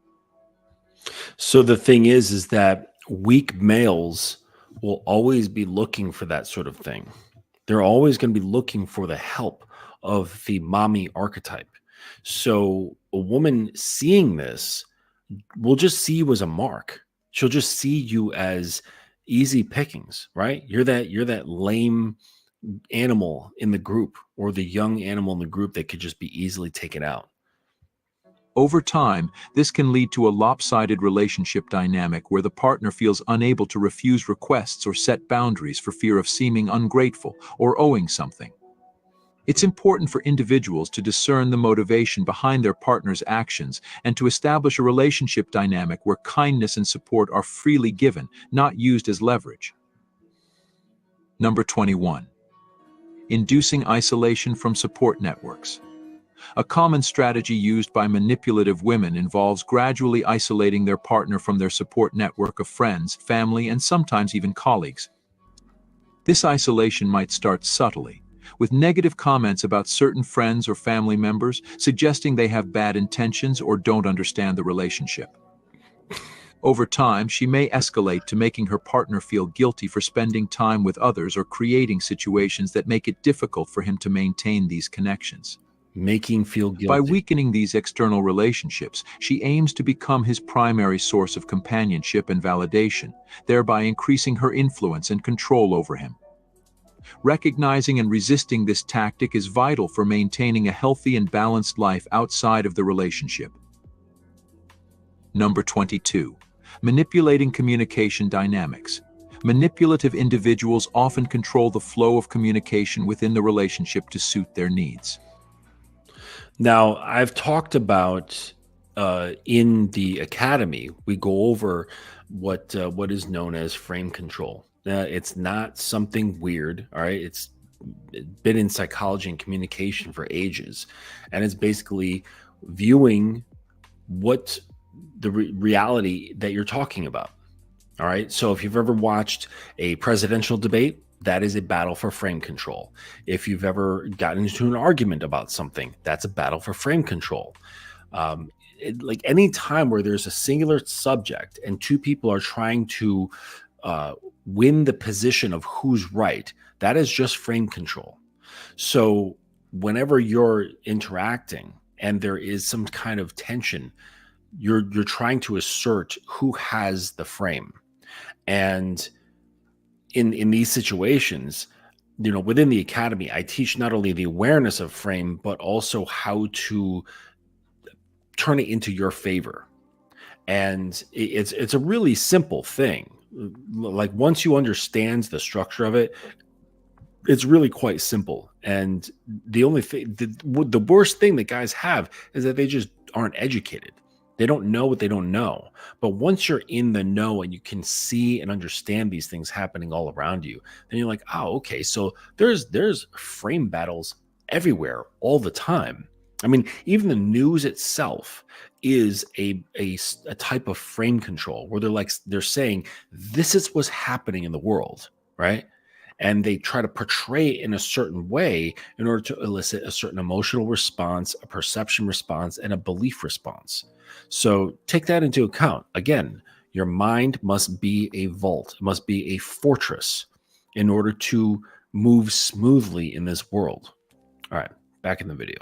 So the thing is that weak males will always be looking for that sort of thing. They're always going to be looking for the help of the mommy archetype. So a woman seeing this will just see you as a mark. She'll just see you as easy pickings, right? You're that lame animal in the group, or the young animal in the group that could just be easily taken out. Over time, this can lead to a lopsided relationship dynamic where the partner feels unable to refuse requests or set boundaries for fear of seeming ungrateful or owing something. It's important for individuals to discern the motivation behind their partner's actions and to establish a relationship dynamic where kindness and support are freely given, not used as leverage. Number 21. Inducing isolation from support networks. A common strategy used by manipulative women involves gradually isolating their partner from their support network of friends, family, and sometimes even colleagues. This isolation might start subtly, with negative comments about certain friends or family members, suggesting they have bad intentions or don't understand the relationship. Over time, she may escalate to making her partner feel guilty for spending time with others or creating situations that make it difficult for him to maintain these connections. Making feel guilty. By weakening these external relationships, she aims to become his primary source of companionship and validation, thereby increasing her influence and control over him. Recognizing and resisting this tactic is vital for maintaining a healthy and balanced life outside of the relationship. Number 22. Manipulating communication dynamics. Manipulative individuals often control the flow of communication within the relationship to suit their needs. Now, I've talked about in the academy, we go over what is known as frame control. It's not something weird, all right? It's been in psychology and communication for ages, and it's basically viewing what the reality that you're talking about. All right. So if you've ever watched a presidential debate, that is a battle for frame control. If you've ever gotten into an argument about something, that's a battle for frame control. Like any time where there's a singular subject and two people are trying to win the position of who's right, that is just frame control. So whenever you're interacting and there is some kind of tension, you're trying to assert who has the frame. And in these situations, within the academy, I teach not only the awareness of frame, but also how to turn it into your favor. And it's a really simple thing. Like once you understand the structure of it, it's really quite simple. And the only thing, the worst thing that guys have is that they just aren't educated. They don't know what they don't know. But once you're in the know and you can see and understand these things happening all around you, then you're like, oh, okay. So there's frame battles everywhere all the time. I mean, even the news itself is a type of frame control where they're saying this is what's happening in the world, right? And they try to portray it in a certain way in order to elicit a certain emotional response, a perception response, and a belief response. So take that into account. Again, your mind must be a vault, it must be a fortress in order to move smoothly in this world. All right, back in the video.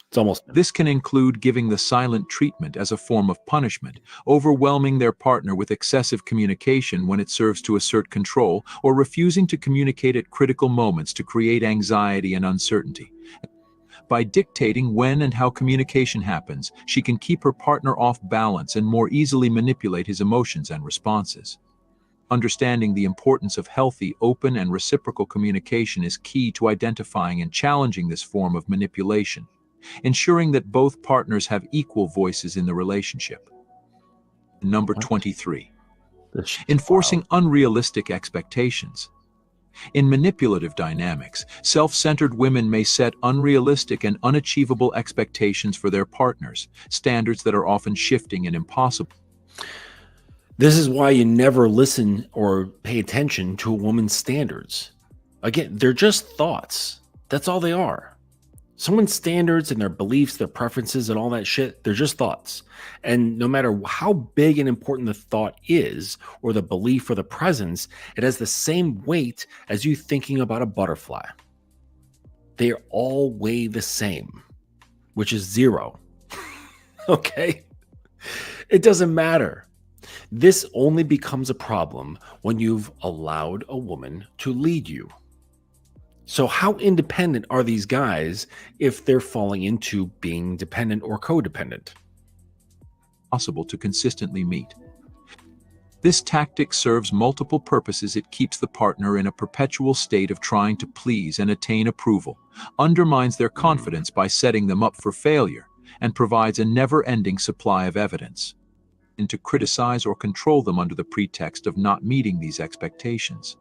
It's almost. This can include giving the silent treatment as a form of punishment, overwhelming their partner with excessive communication when it serves to assert control, or refusing to communicate at critical moments to create anxiety and uncertainty. By dictating when and how communication happens, she can keep her partner off balance and more easily manipulate his emotions and responses. Understanding the importance of healthy, open, and reciprocal communication is key to identifying and challenging this form of manipulation, ensuring that both partners have equal voices in the relationship. Number 23. Enforcing unrealistic expectations. In manipulative dynamics, self-centered women may set unrealistic and unachievable expectations for their partners, standards that are often shifting and impossible. This is why you never listen or pay attention to a woman's standards. Again, they're just thoughts. That's all they are. Someone's standards and their beliefs, their preferences and all that shit, they're just thoughts. And no matter how big and important the thought is, or the belief or the presence, it has the same weight as you thinking about a butterfly. They all weigh the same, which is 0. Okay? It doesn't matter. This only becomes a problem when you've allowed a woman to lead you. So how independent are these guys if they're falling into being dependent or codependent? Possible to consistently meet. This tactic serves multiple purposes. It keeps the partner in a perpetual state of trying to please and attain approval, undermines their confidence by setting them up for failure, and provides a never-ending supply of evidence, and to criticize or control them under the pretext of not meeting these expectations.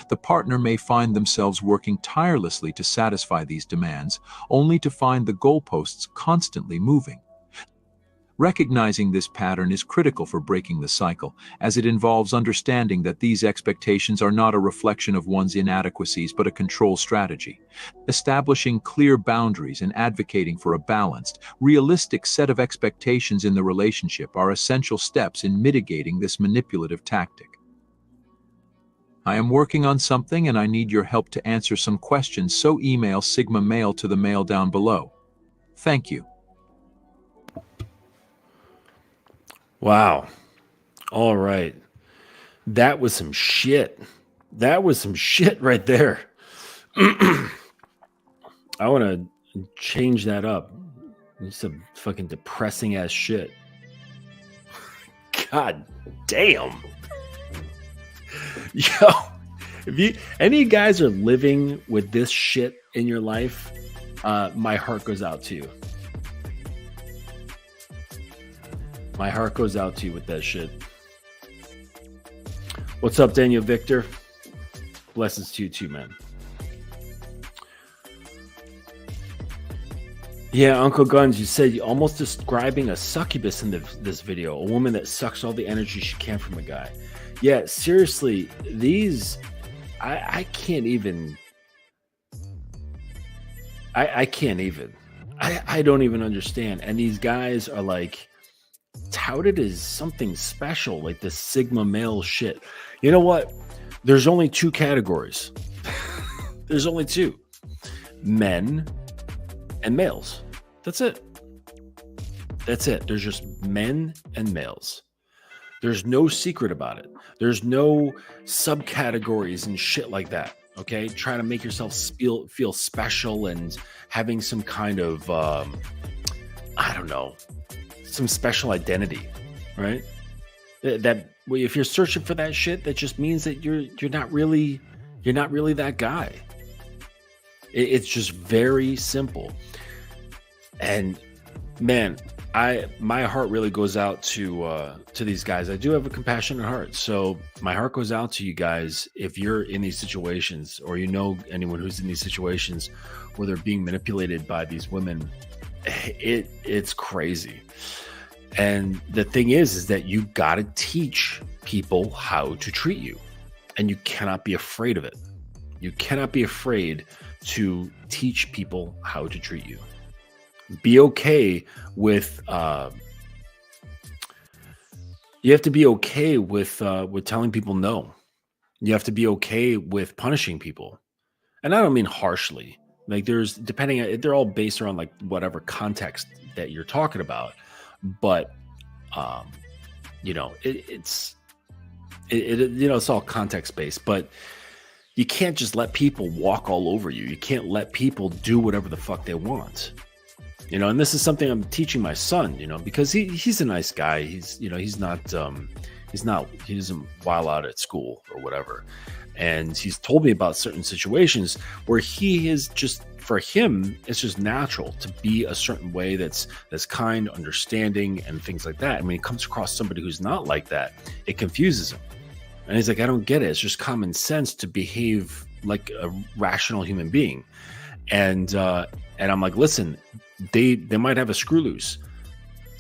The partner may find themselves working tirelessly to satisfy these demands, only to find the goalposts constantly moving. Recognizing this pattern is critical for breaking the cycle, as it involves understanding that these expectations are not a reflection of one's inadequacies but a control strategy. Establishing clear boundaries and advocating for a balanced, realistic set of expectations in the relationship are essential steps in mitigating this manipulative tactic. I am working on something and I need your help to answer some questions, so email Sigma Mail to the mail down below. Thank you. Wow. All right. That was some shit. That was some shit right there. I want to change that up. It's some fucking depressing ass shit. God damn. Yo, if you any of you guys are living with this shit in your life, my heart goes out to you. My heart goes out to you with that shit. What's up, Daniel Victor? Blessings to you too, man. Yeah, Uncle Guns, you said you're almost describing a succubus in this video, a woman that sucks all the energy she can from a guy. Yeah, seriously, these, I can't even, I can't even, I don't even understand. And these guys are like touted as something special, like this Sigma male shit. You know what? There's only two categories. There's only two: men and males. That's it. That's it. There's just men and males. There's no secret about it. There's no subcategories and shit like that. Okay, trying to make yourself feel special and having some kind of I don't know, some special identity, right? That if you're searching for that shit, that just means that you're not really that guy. It's just very simple. And man, my heart really goes out to these guys. I do have a compassionate heart, so my heart goes out to you guys if you're in these situations, or you know anyone who's in these situations where they're being manipulated by these women. It's crazy. And the thing is that you got to teach people how to treat you, and you cannot be afraid of it. You cannot be afraid to teach people how to treat you. Be okay with you have to be okay with telling people no. You have to be okay with punishing people. And I don't mean harshly. Like they're all based around like whatever context that you're talking about. But it's all context based, but you can't just let people walk all over you. You can't let people do whatever the fuck they want. And this is something I'm teaching my son, because he's a nice guy. He doesn't while out at school or whatever. And he's told me about certain situations where he is just, for him, it's just natural to be a certain way that's kind, understanding, and things like that. And when he comes across somebody who's not like that, it confuses him. And he's like, I don't get it. It's just common sense to behave like a rational human being. And I'm like, listen, they might have a screw loose.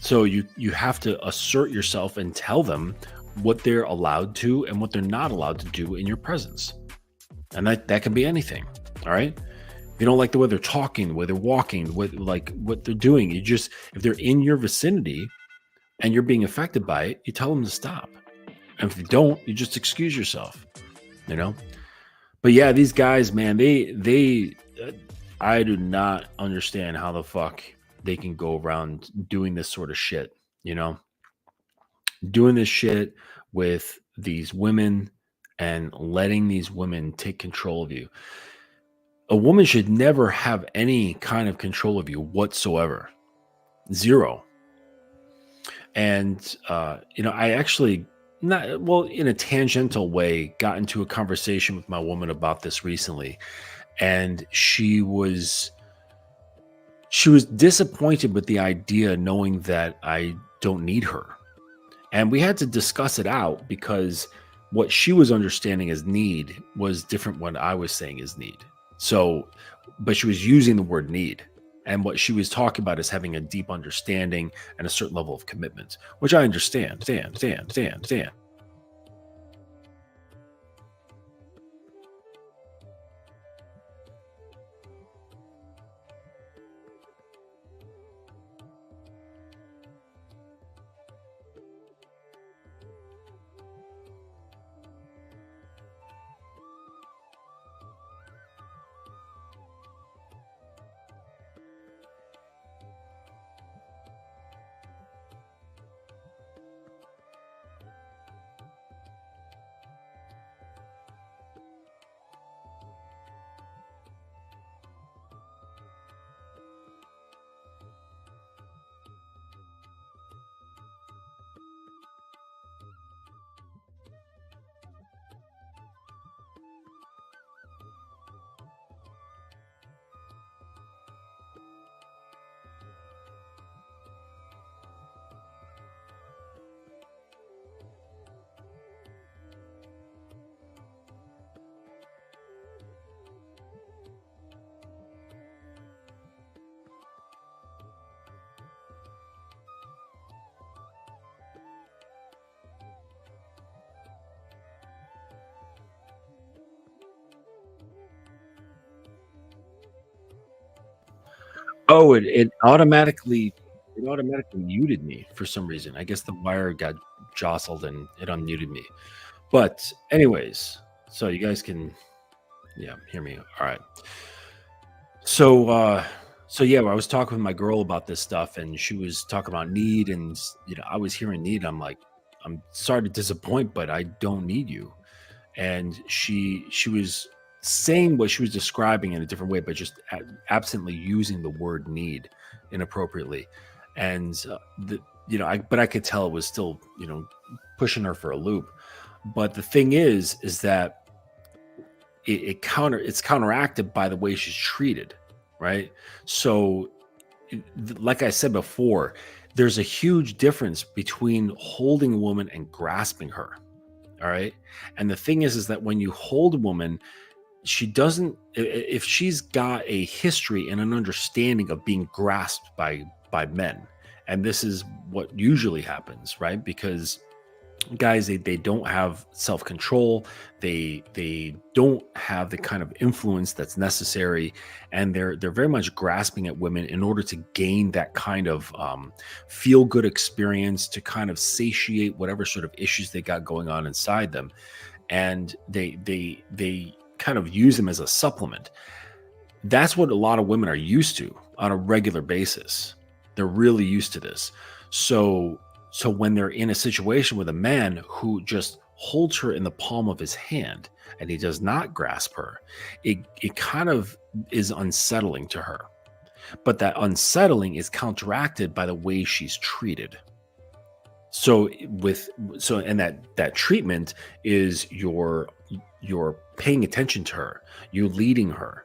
So you have to assert yourself and tell them what they're allowed to and what they're not allowed to do in your presence. And that can be anything. All right. If you don't like the way they're talking, the way they're walking, what they're doing, if they're in your vicinity and you're being affected by it, you tell them to stop. And if you don't, you just excuse yourself, But yeah, these guys, man, I do not understand how the fuck they can go around doing this sort of shit, doing this shit with these women and letting these women take control of you. A woman should never have any kind of control of you whatsoever. Zero. And, I actually in a tangential way, got into a conversation with my woman about this recently. And she was disappointed with the idea, knowing that I don't need her. And we had to discuss it out, because what she was understanding as need was different what I was saying is need. So, but she was using the word need. And what she was talking about is having a deep understanding and a certain level of commitment, which I understand. Oh, it automatically muted me for some reason. I guess the wire got jostled and it unmuted me. But anyways, so you guys can hear me. All right. So yeah, I was talking with my girl about this stuff, and she was talking about need, and I was hearing need. I'm like, I'm sorry to disappoint, but I don't need you. And she was saying what she was describing in a different way, but just absently using the word need inappropriately. And I could tell it was still pushing her for a loop. But the thing is that it's counteracted by the way she's treated, right? So like I said before, there's a huge difference between holding a woman and grasping her. All right. And the thing is that when you hold a woman, she doesn't, if she's got a history and an understanding of being grasped by men, and this is what usually happens, right? Because guys, they don't have self-control, they don't have the kind of influence that's necessary, and they're very much grasping at women in order to gain that kind of feel-good experience, to kind of satiate whatever sort of issues they got going on inside them, and they kind of use them as a supplement. That's what a lot of women are used to on a regular basis. They're really used to this. So when they're in a situation with a man who just holds her in the palm of his hand and he does not grasp her, it kind of is unsettling to her. But that unsettling is counteracted by the way she's treated. So that treatment is you're paying attention to her, you leading her,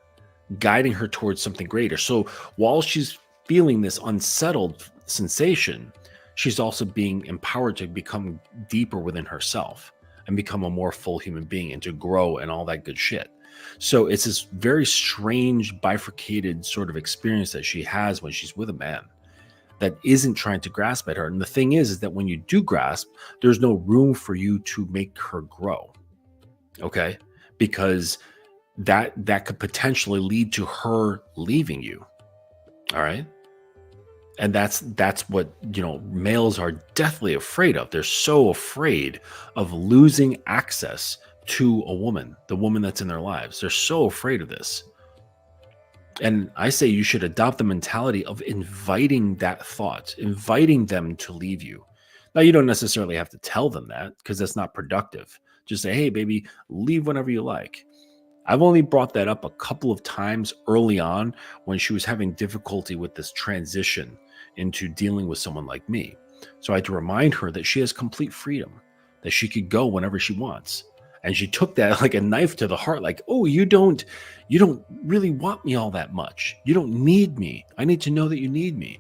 guiding her towards something greater. So while she's feeling this unsettled sensation, she's also being empowered to become deeper within herself and become a more full human being and to grow and all that good shit. So it's this very strange bifurcated sort of experience that she has when she's with a man that isn't trying to grasp at her. And the thing is that when you do grasp, there's no room for you to make her grow. Okay? Because that could potentially lead to her leaving you. All right? And that's what, males are deathly afraid of. They're so afraid of losing access to a woman, the woman that's in their lives. They're so afraid of this. And I say you should adopt the mentality of inviting that thought, inviting them to leave you. Now, you don't necessarily have to tell them that because that's not productive. Just say, hey, baby, leave whenever you like. I've only brought that up a couple of times early on when she was having difficulty with this transition into dealing with someone like me. So I had to remind her that she has complete freedom, that she could go whenever she wants. And she took that like a knife to the heart, like, oh, you don't really want me all that much. You don't need me. I need to know that you need me.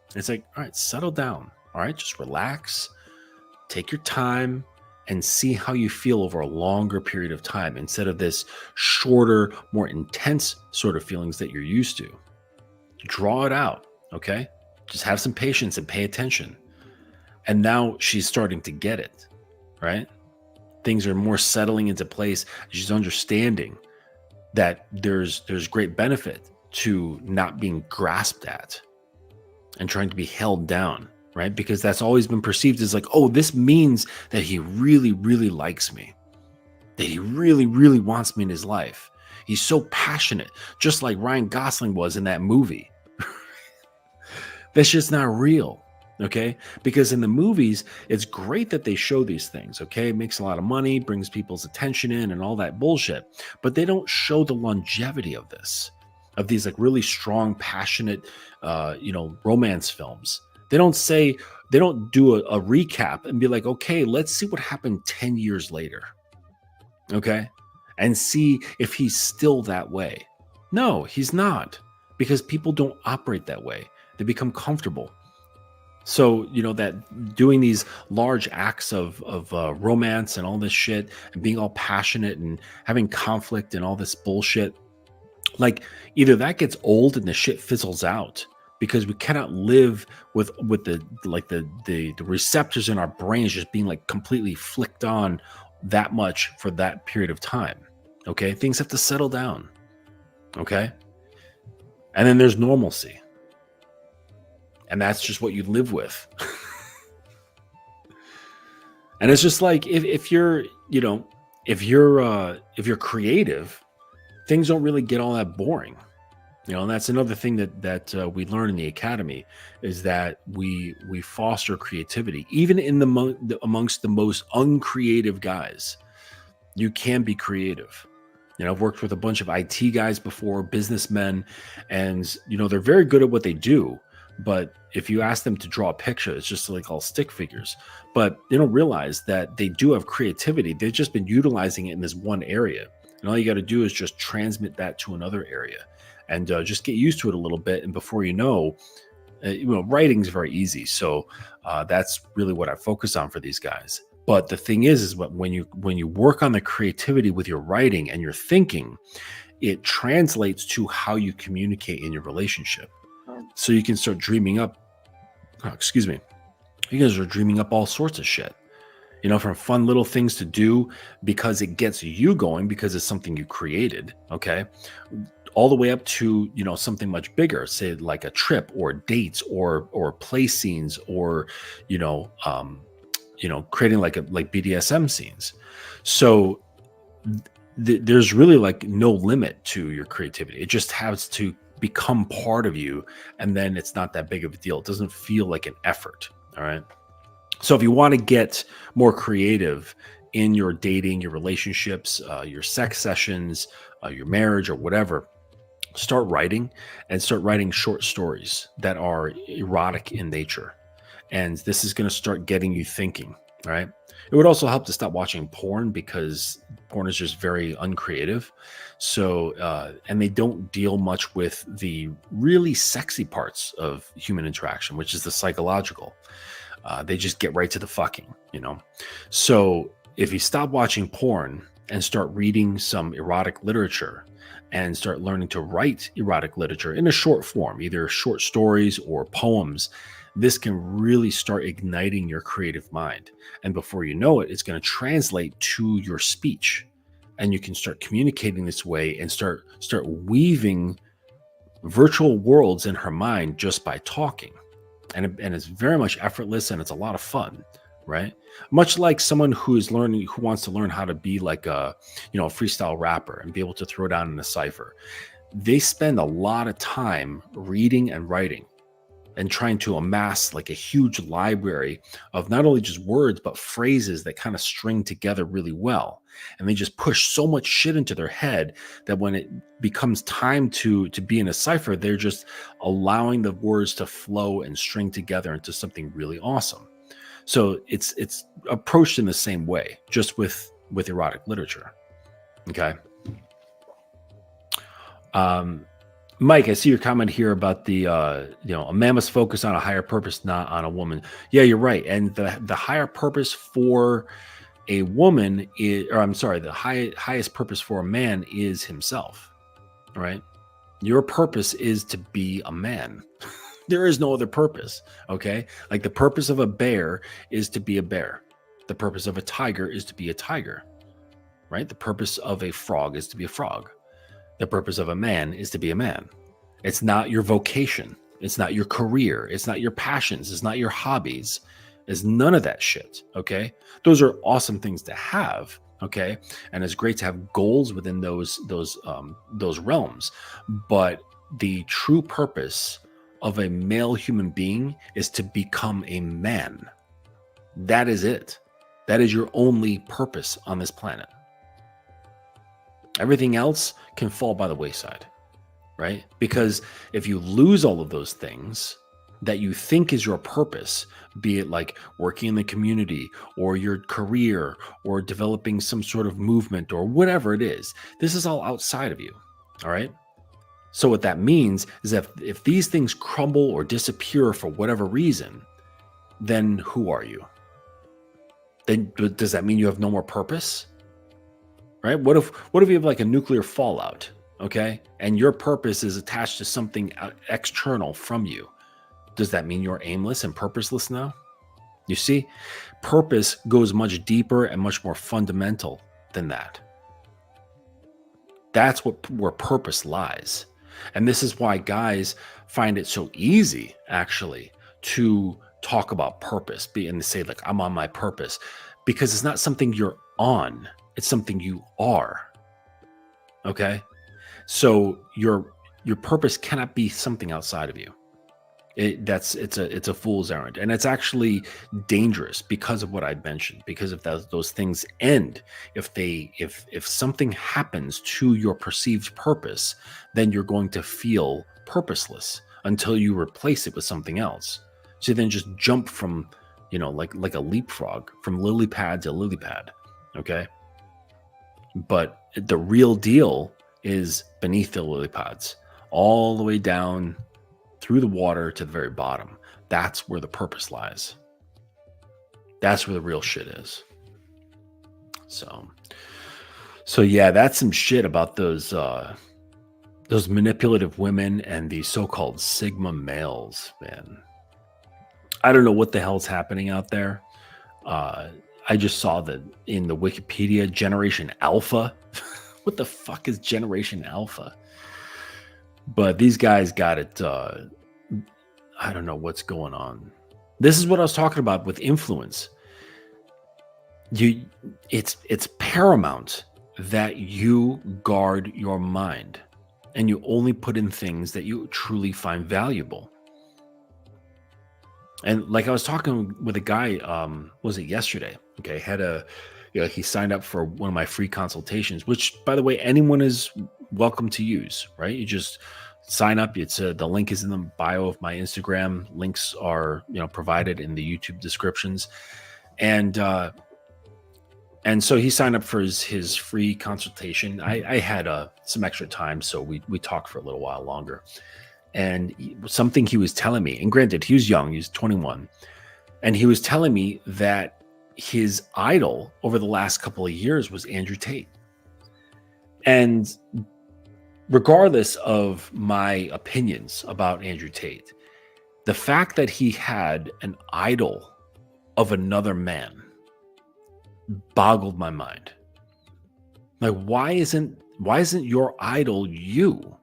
And it's like, all right, settle down. All right, just relax, take your time, and see how you feel over a longer period of time instead of this shorter, more intense sort of feelings that you're used to. Draw it out, okay? Just have some patience and pay attention. And now she's starting to get it, right? Things are more settling into place. She's understanding that there's great benefit to not being grasped at and trying to be held down, right? Because that's always been perceived as like, oh, this means that he really, really likes me, that he really, really wants me in his life. He's so passionate, just like Ryan Gosling was in that movie. That's just not real. Okay, because in the movies, it's great that they show these things. Okay, it makes a lot of money, brings people's attention in, and all that bullshit. But they don't show the longevity of this, of these like really strong, passionate, romance films. They don't do a recap and be like, okay, let's see what happened 10 years later. Okay, and see if he's still that way. No, he's not, because people don't operate that way. They become comfortable. So, that doing these large acts of romance and all this shit and being all passionate and having conflict and all this bullshit, like either that gets old and the shit fizzles out because we cannot live with the receptors in our brains just being like completely flicked on that much for that period of time. Okay. Things have to settle down. Okay. And then there's normalcy. And that's just what you live with. And it's just like, if you're creative, things don't really get all that boring. And that's another thing that we learn in the academy, is that we foster creativity, even amongst the most uncreative guys. You can be creative. I've worked with a bunch of IT guys before, businessmen, and they're very good at what they do. But if you ask them to draw a picture, it's just like all stick figures. But they don't realize that they do have creativity. They've just been utilizing it in this one area, and all you got to do is just transmit that to another area. And just get used to it a little bit. And before you know, writing is very easy. So that's really what I focus on for these guys. But the thing is when you work on the creativity with your writing and your thinking, it translates to how you communicate in your relationship. So you can start dreaming up, you guys are dreaming up all sorts of shit, from fun little things to do because it gets you going, because it's something you created. Okay. All the way up to, something much bigger, say like a trip or dates or play scenes or, creating like BDSM scenes. So there's really like no limit to your creativity. It just has to become part of you. And then it's not that big of a deal. It doesn't feel like an effort. All right. So if you want to get more creative in your dating, your relationships, your sex sessions, your marriage or whatever, start writing short stories that are erotic in nature. And this is going to start getting you thinking, right? It would also help to stop watching porn, because porn is just very uncreative. So, and they don't deal much with the really sexy parts of human interaction, which is the psychological. They just get right to the fucking, So if you stop watching porn and start reading some erotic literature, and start learning to write erotic literature in a short form, either short stories or poems, this can really start igniting your creative mind. And before you know it, it's going to translate to your speech. And you can start communicating this way and start weaving virtual worlds in her mind just by talking. And it's very much effortless, and it's a lot of fun, right? Much like someone who wants to learn how to be like a freestyle rapper and be able to throw down in a cipher. They spend a lot of time reading and writing and trying to amass like a huge library of not only just words, but phrases that kind of string together really well. And they just push so much shit into their head that when it becomes time to be in a cipher, they're just allowing the words to flow and string together into something really awesome. So it's approached in the same way, just with erotic literature. Okay. Mike, I see your comment here about the a man must focus on a higher purpose, not on a woman. Yeah, you're right. And the higher purpose for a woman is, the highest purpose for a man is himself. Right? Your purpose is to be a man. There is no other purpose, okay? Like the purpose of a bear is to be a bear. The purpose of a tiger is to be a tiger, right? The purpose of a frog is to be a frog. The purpose of a man is to be a man. It's not your vocation. It's not your career. It's not your passions. It's not your hobbies. It's none of that shit, okay? Those are awesome things to have, okay? And it's great to have goals within those realms. But the true purpose of a male human being is to become a man. That is it. That is your only purpose on this planet. Everything else can fall by the wayside, right? Because if you lose all of those things that you think is your purpose, be it like working in the community or your career or developing some sort of movement or whatever it is, this is all outside of you, all right? So what that means is that if these things crumble or disappear for whatever reason, then who are you? Then does that mean you have no more purpose? Right? What if you have like a nuclear fallout, okay? And your purpose is attached to something external from you. Does that mean you're aimless and purposeless now? You see, purpose goes much deeper and much more fundamental than that. That's where purpose lies. And this is why guys find it so easy, actually, to talk about purpose and to say like, I'm on my purpose, because it's not something you're on. It's something you are. Okay. So your purpose cannot be something outside of you. It's a fool's errand, and it's actually dangerous because of what I mentioned. Because if those things end, if something happens to your perceived purpose, then you're going to feel purposeless until you replace it with something else. So then just jump from, like a leapfrog from lily pad to lily pad. Okay, but the real deal is beneath the lily pads, all the way down through the water to the very bottom. That's where the purpose lies. That's where the real shit is. So yeah, that's some shit about those manipulative women and the so-called Sigma males, man. I don't know what the hell's happening out there. I just saw that in the Wikipedia, Generation Alpha. What the fuck is Generation Alpha? But these guys got it. I don't know what's going on. This is what I was talking about with influence. It's paramount that you guard your mind and you only put in things that you truly find valuable. And like I was talking with a guy, was it yesterday? Okay, he signed up for one of my free consultations, which, by the way, anyone is welcome to use, right? You just sign up. It's the link is in the bio of my Instagram. Links are provided in the YouTube descriptions, and so he signed up for his free consultation. I had some extra time, so we talked for a little while longer. And something he was telling me, and granted, he was young, he was 21, and he was telling me that his idol over the last couple of years was Andrew Tate. And regardless of my opinions about Andrew Tate, the fact that he had an idol of another man boggled my mind. Like, why isn't your idol you?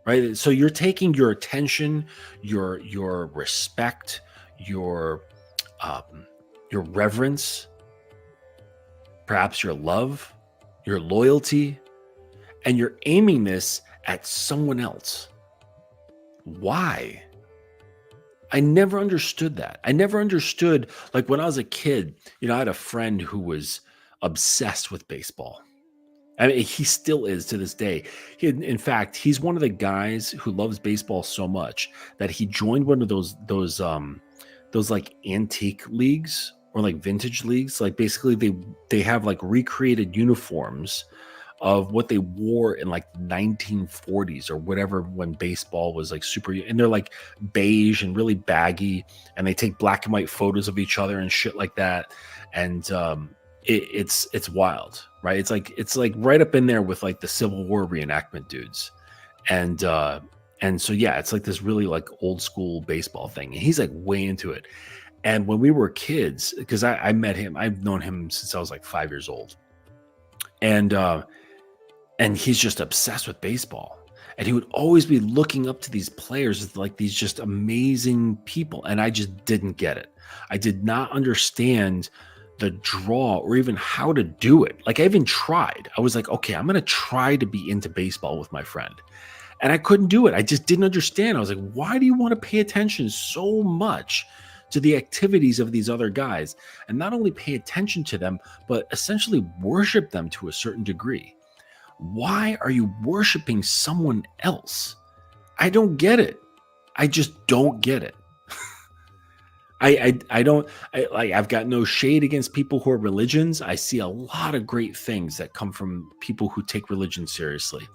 Right? So you're taking your attention, your respect, your reverence, perhaps your love, your loyalty, and you're aiming this at someone else. Why? I never understood that. I never understood, like when I was a kid, I had a friend who was obsessed with baseball. I mean, he still is to this day. In fact, he's one of the guys who loves baseball so much that he joined one of those like antique leagues or like vintage leagues. Like basically they have like recreated uniforms of what they wore in like the 1940s or whatever, when baseball was like super, and they're like beige and really baggy, and they take black and white photos of each other and shit like that. And it's wild, right? It's like right up in there with like the Civil War reenactment dudes. And so yeah, it's like this really like old school baseball thing, and he's like way into it. And when we were kids, because I met him, I've known him since I was like 5 years old, and he's just obsessed with baseball. And he would always be looking up to these players as like these just amazing people. And I just didn't get it. I did not understand the draw or even how to do it. Like I even tried. I was like, okay, I'm going to try to be into baseball with my friend. And I couldn't do it. I just didn't understand. I was like, why do you want to pay attention so much to the activities of these other guys? And not only pay attention to them, but essentially worship them to a certain degree. Why are you worshiping someone else? I don't get it. I just don't get it. I've got no shade against people who are religions. I see a lot of great things that come from people who take religion seriously.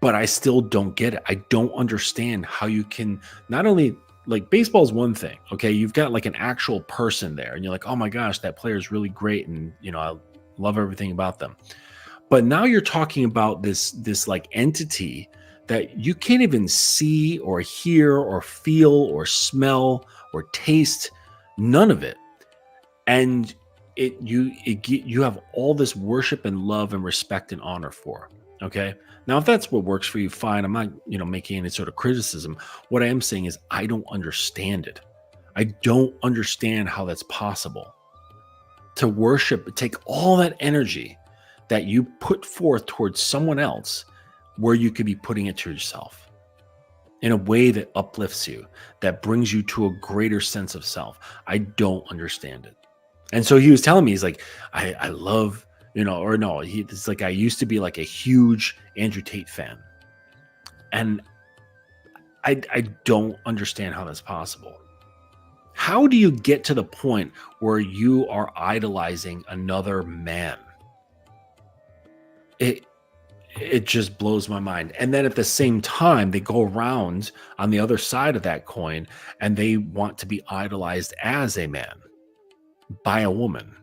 But I still don't get it. I don't understand how you can not only, like, baseball is one thing. Okay, you've got like an actual person there, and you're like, oh my gosh, that player is really great, and I love everything about them. But now you're talking about this like entity that you can't even see or hear or feel or smell or taste, none of it. And you have all this worship and love and respect and honor for. Okay. Now, if that's what works for you, fine. I'm not, making any sort of criticism. What I am saying is I don't understand it. I don't understand how that's possible. To worship, take all that energy that you put forth towards someone else where you could be putting it to yourself in a way that uplifts you, that brings you to a greater sense of self. I don't understand it. And so he was telling me, he's like, I love, it's like, I used to be like a huge Andrew Tate fan. And I don't understand how that's possible. How do you get to the point where you are idolizing another man? It just blows my mind. And then at the same time, they go around on the other side of that coin and they want to be idolized as a man by a woman.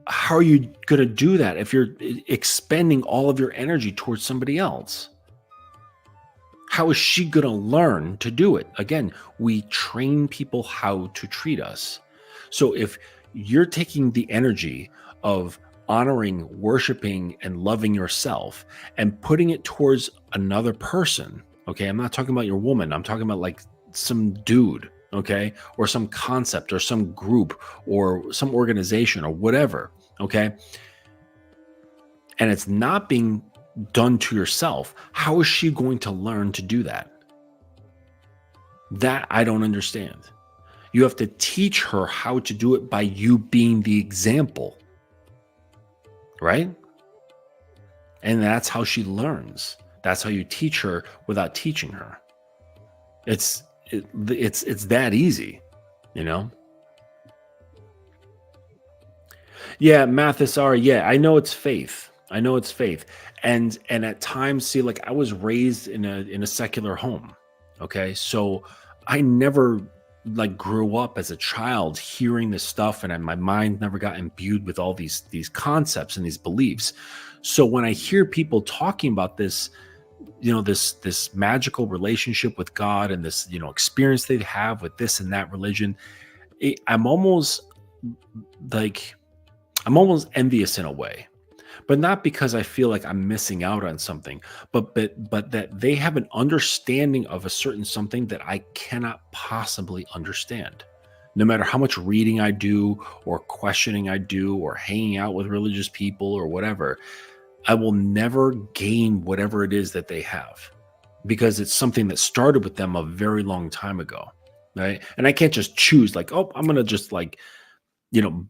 How are you going to do that if you're expending all of your energy towards somebody else? How is she going to learn to do it? Again, we train people how to treat us. So if you're taking the energy of honoring, worshiping, and loving yourself and putting it towards another person, okay? I'm not talking about your woman. I'm talking about like some dude, okay? Or some concept or some group or some organization or whatever, okay? And it's not being done to yourself. How is she going to learn to do that? That I don't understand. You have to teach her how to do it by you being the example, right? And that's how she learns. That's how you teach her without teaching her. It's that easy, Yeah, Mathis, yeah, I know it's faith. And at times, see, like I was raised in a secular home. Okay. So I never like grew up as a child hearing this stuff, and my mind never got imbued with all these concepts and these beliefs. So when I hear people talking about this, this magical relationship with God and this, experience they have with this and that religion, I'm almost envious in a way. But not because I feel like I'm missing out on something, but that they have an understanding of a certain something that I cannot possibly understand. No matter how much reading I do or questioning I do or hanging out with religious people or whatever, I will never gain whatever it is that they have, because it's something that started with them a very long time ago, right? And I can't just choose like, oh, I'm going to just like,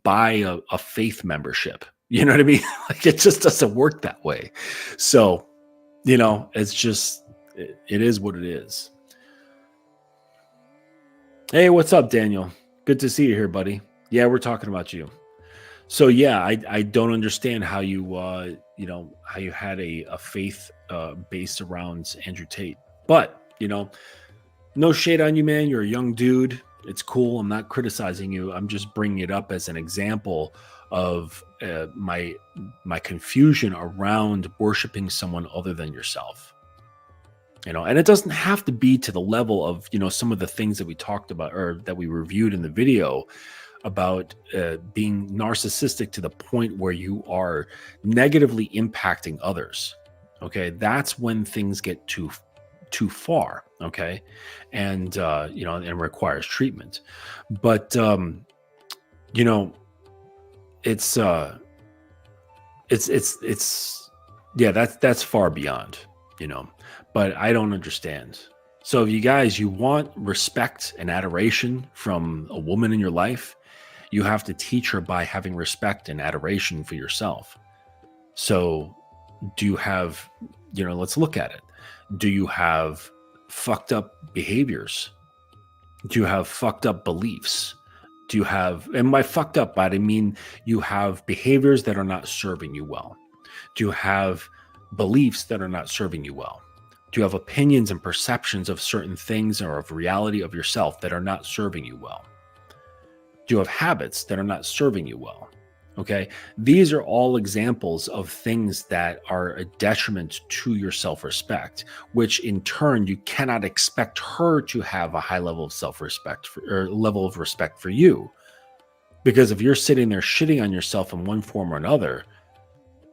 buy a faith membership. You know what I mean? Like it just doesn't work that way. So, it's just, it is what it is. Hey, what's up, Daniel? Good to see you here, buddy. Yeah, we're talking about you. So yeah, I don't understand how you, how you had a faith based around Andrew Tate, but, no shade on you, man. You're a young dude. It's cool. I'm not criticizing you. I'm just bringing it up as an example of my confusion around worshiping someone other than yourself. And it doesn't have to be to the level of, some of the things that we talked about or that we reviewed in the video about being narcissistic to the point where you are negatively impacting others. Okay. That's when things get too far. Okay. And, and requires treatment. But, it's yeah, that's far beyond, but I don't understand. So if you want respect and adoration from a woman in your life, you have to teach her by having respect and adoration for yourself. So do you have, let's look at it. Do you have fucked up behaviors? Do you have fucked up beliefs? Do you have, and by fucked up, I mean you have behaviors that are not serving you well? Do you have beliefs that are not serving you well? Do you have opinions and perceptions of certain things or of reality of yourself that are not serving you well? Do you have habits that are not serving you well? Okay, these are all examples of things that are a detriment to your self-respect, which in turn, you cannot expect her to have a high level of self-respect or level of respect for you. Because if you're sitting there shitting on yourself in one form or another,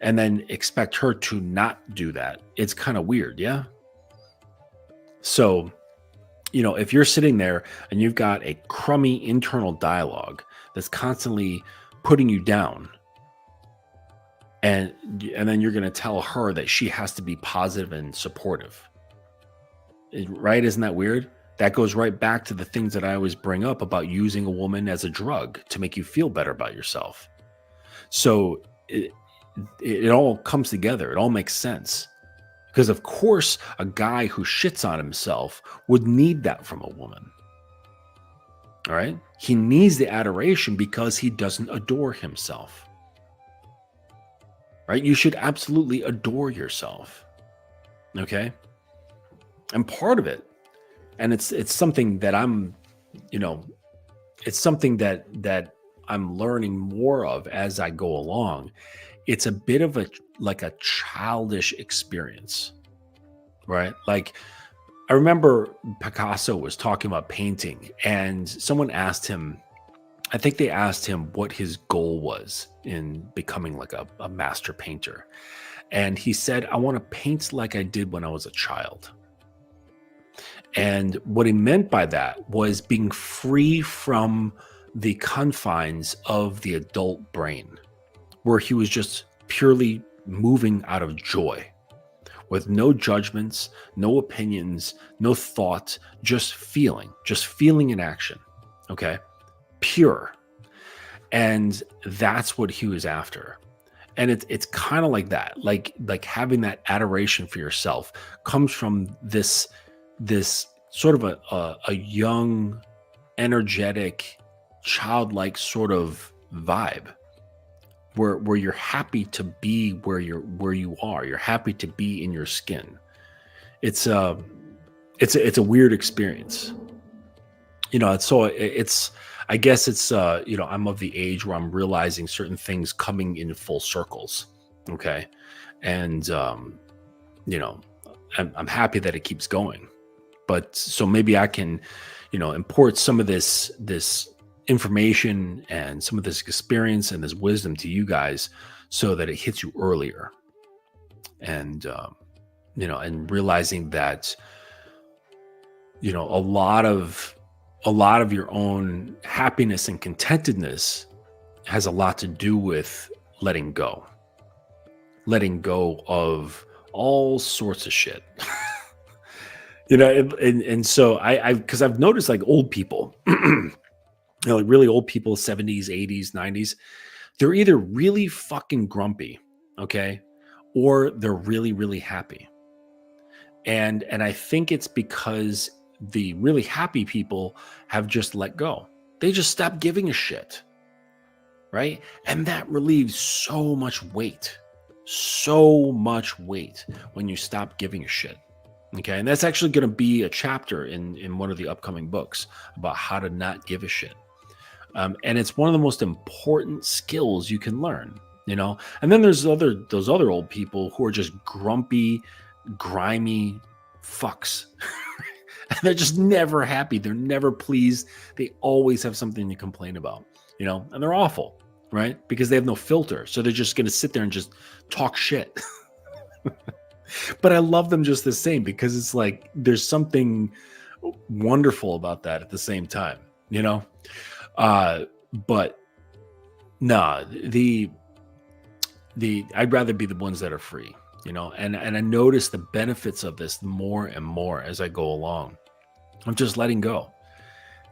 and then expect her to not do that. It's kind of weird. Yeah. So, if you're sitting there and you've got a crummy internal dialogue that's constantly putting you down, and then you're going to tell her that she has to be positive and supportive, right? Isn't that weird? That goes right back to the things that I always bring up about using a woman as a drug to make you feel better about yourself. So it all comes together. It all makes sense. Because of course, a guy who shits on himself would need that from a woman. All right? He needs the adoration because he doesn't adore himself. Right? You should absolutely adore yourself. Okay? And part of it, and it's something that I'm, it's something that I'm learning more of as I go along. It's a bit of a childish experience, right? Like, I remember Picasso was talking about painting, and someone asked him, I think they asked him what his goal was in becoming like a master painter. And he said, I want to paint like I did when I was a child. And what he meant by that was being free from the confines of the adult brain, where he was just purely moving out of joy, with no judgments, no opinions, no thought, just feeling in action. Okay. Pure. And that's what he was after. And it's kind of like that, like having that adoration for yourself comes from this sort of a young, energetic, childlike sort of vibe where you're happy to be where you are. You're happy to be in your skin. It's a weird experience. I guess it's I'm of the age where I'm realizing certain things coming in full circles. Okay. And I'm happy that it keeps going. But so maybe I can, import some of this information and some of this experience and this wisdom to you guys so that it hits you earlier. And, and realizing that, a lot of your own happiness and contentedness has a lot to do with letting go of all sorts of shit. And so because I've noticed like old people, like really old people, 70s, 80s, 90s, they're either really fucking grumpy, okay, or they're really, really happy. And I think it's because the really happy people have just let go. They just stopped giving a shit, right? And that relieves so much weight when you stop giving a shit. Okay, and that's actually going to be a chapter in one of the upcoming books about how to not give a shit. And it's one of the most important skills you can learn, And then there's those other old people who are just grumpy, grimy fucks. And they're just never happy. They're never pleased. They always have something to complain about, and they're awful, right? Because they have no filter. So they're just going to sit there and just talk shit. But I love them just the same because it's like there's something wonderful about that at the same time, But nah, I'd rather be the ones that are free, and I notice the benefits of this more and more as I go along. I'm just letting go.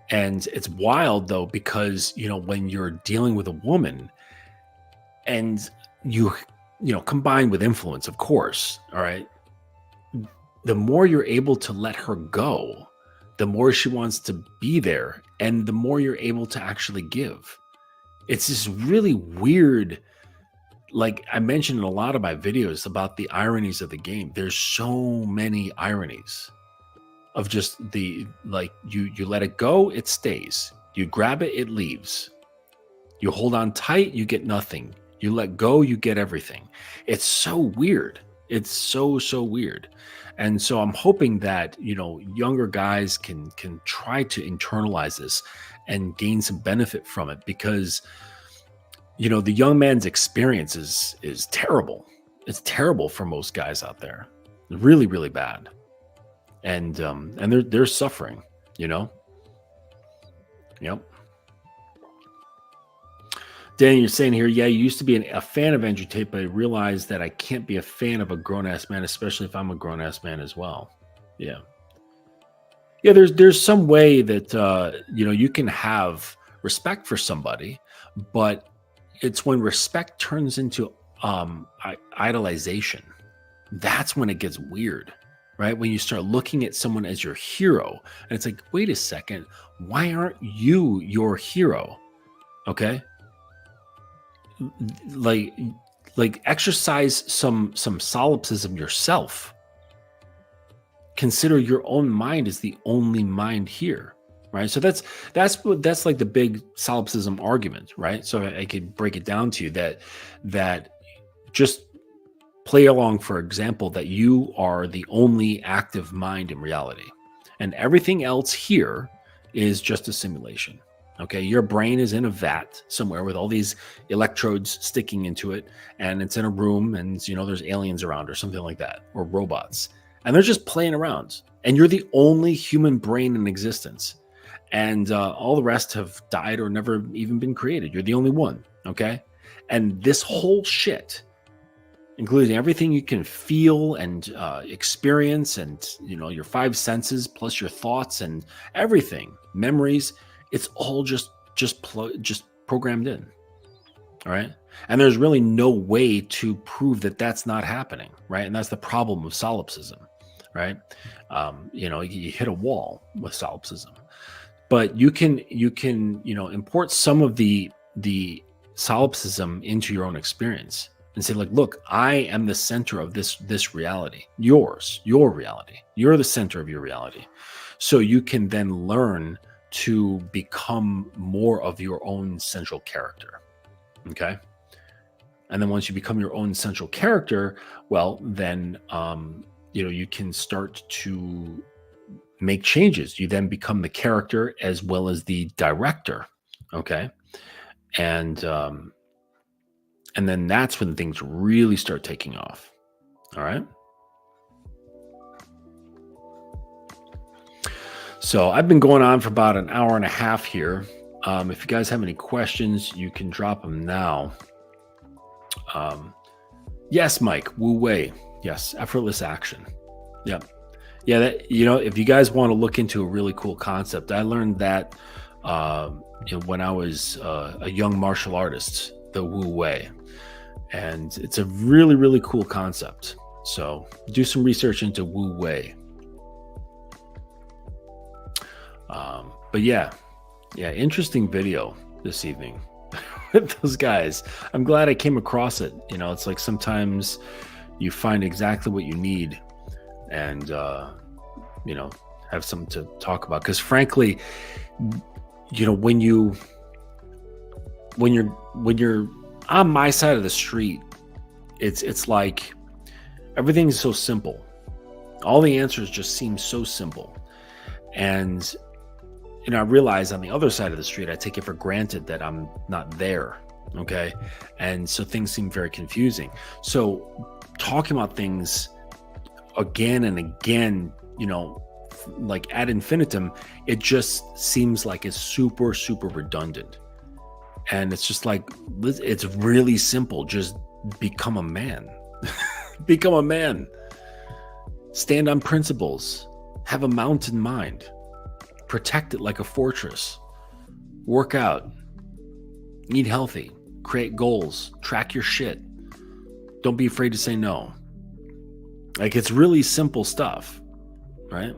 And it's wild though, because, when you're dealing with a woman and combined with influence, of course, all right, the more you're able to let her go, the more she wants to be there, and the more you're able to actually give. It's this really weird, like I mentioned in a lot of my videos about the ironies of the game. There's so many ironies of just you let it go, it stays. You grab it, it leaves. You hold on tight, you get nothing. You let go, you get everything. It's so weird. It's so weird. And so I'm hoping that, younger guys can try to internalize this and gain some benefit from it, because the young man's experience is terrible. It's terrible for most guys out there. Really, really bad. And they're suffering, Yep. Dan, you're saying here, yeah, you used to be a fan of Andrew Tate, but I realized that I can't be a fan of a grown-ass man, especially if I'm a grown-ass man as well. Yeah. Yeah, there's some way that, you can have respect for somebody, but it's when respect turns into idolization. That's when it gets weird, right? When you start looking at someone as your hero, and it's like, wait a second, why aren't you your hero? Okay. Like exercise some solipsism yourself. Consider your own mind as the only mind here, right? So that's like the big solipsism argument, right? So I could break it down to you that just play along, for example, that you are the only active mind in reality, and everything else here is just a simulation. Okay, your brain is in a vat somewhere with all these electrodes sticking into it, and it's in a room, and there's aliens around or something like that, or robots, and they're just playing around, and you're the only human brain in existence, and all the rest have died or never even been created. You're the only one. Okay, and this whole shit, including everything you can feel and experience, and your five senses plus your thoughts and everything, memories. It's all just programmed in. All right. And there's really no way to prove that that's not happening. Right. And that's the problem with solipsism. Right. You hit a wall with solipsism, but you can import some of the solipsism into your own experience and say, like, look, I am the center of this reality, your reality. You're the center of your reality. So you can then learn to become more of your own central character. Okay. And then once you become your own central character, well, then, you can start to make changes. You then become the character as well as the director. Okay. And then that's when things really start taking off. All right. So I've been going on for about an hour and a half here. If you guys have any questions, you can drop them now. Yes, Mike, Wu Wei. Yes, effortless action. Yep. Yeah, that, if you guys want to look into a really cool concept, I learned that when I was a young martial artist, the Wu Wei. And it's a really, really cool concept. So do some research into Wu Wei. But yeah, interesting video this evening with those guys. I'm glad I came across it. It's like sometimes you find exactly what you need and, have something to talk about. Because frankly, when you're on my side of the street, it's like everything's so simple. All the answers just seem so simple. And I realize on the other side of the street, I take it for granted that I'm not there. Okay. And so things seem very confusing. So talking about things again and again, like ad infinitum, it just seems like it's super, super redundant. And it's just like, it's really simple. Just become a man. Become a man. Stand on principles. Have a mountain mind. Protect it like a fortress. Work out. Eat healthy. Create goals. Track your shit. Don't be afraid to say no. Like, it's really simple stuff, right?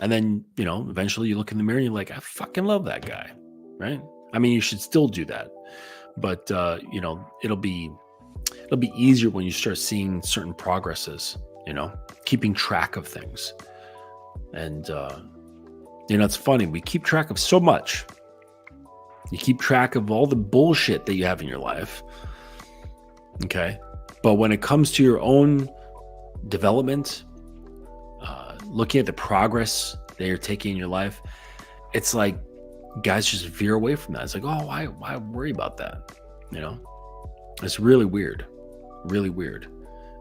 And then, eventually you look in the mirror and you're like, I fucking love that guy, right? I mean, you should still do that. But, it'll be easier when you start seeing certain progresses, keeping track of things. And, it's funny. We keep track of so much. You keep track of all the bullshit that you have in your life. Okay. But when it comes to your own development, looking at the progress that you're taking in your life, it's like guys just veer away from that. It's like, oh, why worry about that? You know, it's really weird. Really weird.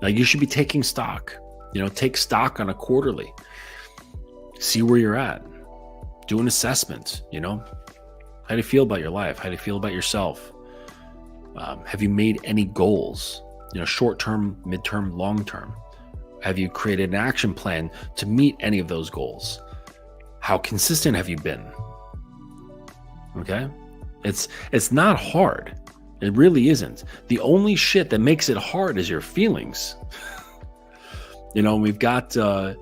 Like, you should be taking stock. You know, take stock on a quarterly. See where you're at. Do an assessment. You know, how do you feel about your life? How do you feel about yourself? Have you made any goals? You know, short-term, mid-term, long-term. Have you created an action plan to meet any of those goals? How consistent have you been? Okay? It's not hard. It really isn't. The only shit that makes it hard is your feelings. You know, we've got you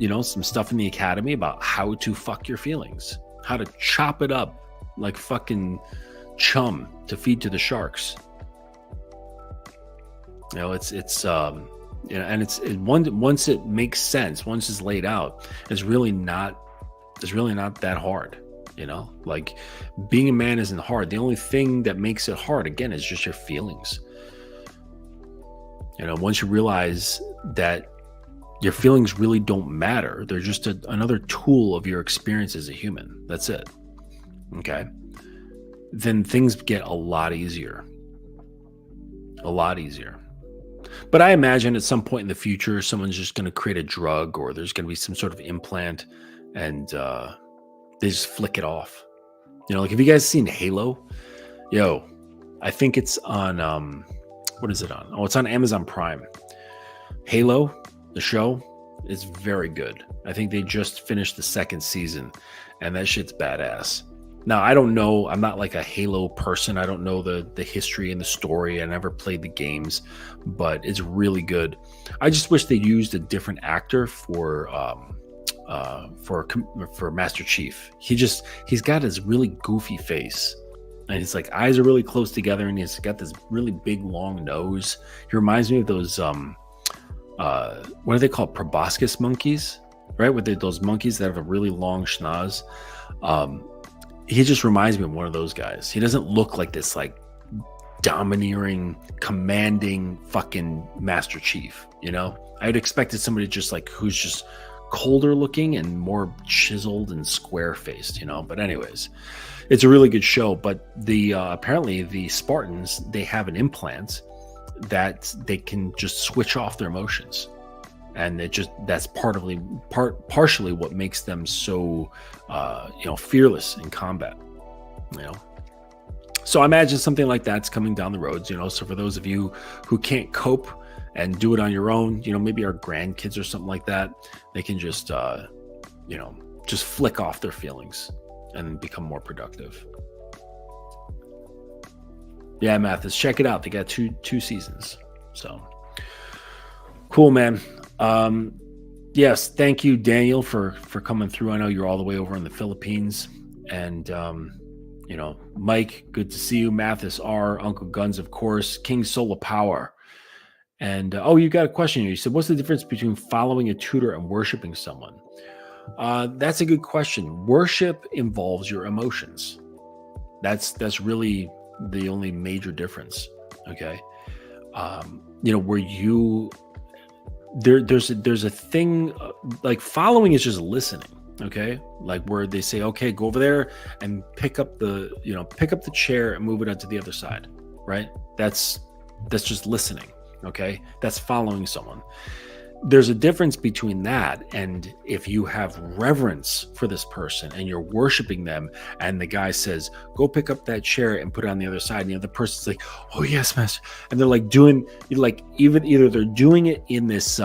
know, some stuff in the academy about how to fuck your feelings, how to chop it up like fucking chum to feed to the sharks. You know, it's you know, and once it makes sense, once it's laid out, it's really not that hard. You know, like, being a man isn't hard. The only thing that makes it hard, again, is just your feelings. You know, once you realize that your feelings really don't matter, they're just another tool of your experience as a human. That's it. Okay. Then things get a lot easier. A lot easier. But I imagine at some point in the future, someone's just going to create a drug, or there's going to be some sort of implant, and they just flick it off. You know, like, have you guys seen Halo? Yo, I think it's on, what is it on? Oh, it's on Amazon Prime. Halo, the show, is very good. I think they just finished the second season, and that shit's badass. Now, I don't know. I'm not like a Halo person. I don't know the history and the story. I never played the games, but it's really good. I just wish they used a different actor for Master Chief. He's got his really goofy face, and his like eyes are really close together, and he's got this really big long nose. He reminds me of those what are they called, proboscis monkeys, right? With those monkeys that have a really long schnoz. He just reminds me of one of those guys. He doesn't look like this like domineering, commanding fucking Master Chief. You know, I'd expected somebody just like who's just colder looking and more chiseled and square faced, you know. But anyways, it's a really good show. But the apparently the Spartans, they have an implant that they can just switch off their emotions, and that's partially what makes them so you know, fearless in combat, you know. So I imagine something like that's coming down the roads, you know. So for those of you who can't cope and do it on your own, you know, maybe our grandkids or something like that, they can just you know, just flick off their feelings and become more productive. Yeah, Mathis, check it out. They got two seasons. So cool, man. Yes, thank you, Daniel, for coming through. I know you're all the way over in the Philippines. And you know, Mike, good to see you. Mathis R, Uncle Guns, of course, King Soul of Power. And oh, you got a question here. You said, what's the difference between following a tutor and worshiping someone? That's a good question. Worship involves your emotions. That's really the only major difference. Okay. You know, where there's a thing like following is just listening. Okay. Like where they say, okay, go over there and pick up the chair and move it onto the other side. Right. That's just listening. Okay. That's following someone. There's a difference between that and if you have reverence for this person and you're worshiping them and the guy says, go pick up that chair and put it on the other side. And the other person's like, oh yes, master. And they're like either they're doing it in this,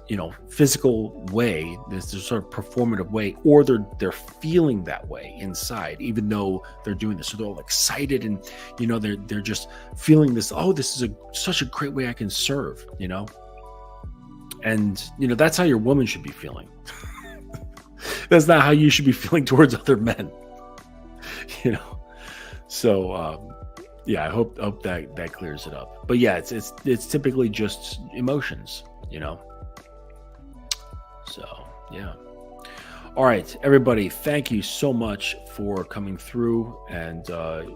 you know, physical way, this sort of performative way, or they're feeling that way inside, even though they're doing this. So they're all excited and, you know, they're just feeling this, oh, this is such a great way I can serve, you know? And, you know, that's how your woman should be feeling. That's not how you should be feeling towards other men, you know? So, yeah, I hope that clears it up. But yeah, it's typically just emotions, you know? So, yeah. All right, everybody, thank you so much for coming through and,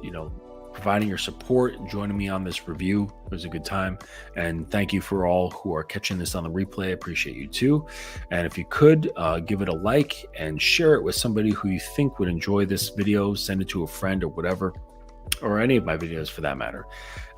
you know, providing your support and joining me on this review. It was a good time. And thank you for all who are catching this on the replay. I appreciate you too. And if you could, give it a like and share it with somebody who you think would enjoy this video. Send it to a friend or whatever, or any of my videos for that matter.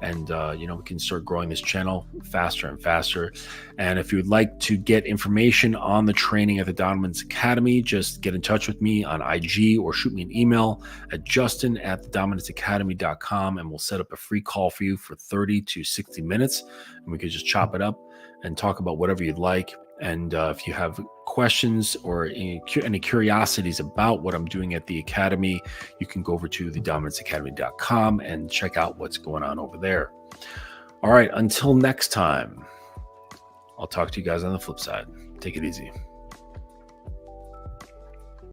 And, we can start growing this channel faster and faster. And if you'd like to get information on the training at the Dominance Academy, just get in touch with me on IG or shoot me an email at justin@thedominanceacademy.com, and we'll set up a free call for you for 30 to 60 minutes. And we could just chop it up and talk about whatever you'd like. And if you have questions or any curiosities about what I'm doing at the Academy, you can go over to thedominanceacademy.com and check out what's going on over there. All right, until next time, I'll talk to you guys on the flip side. Take it easy.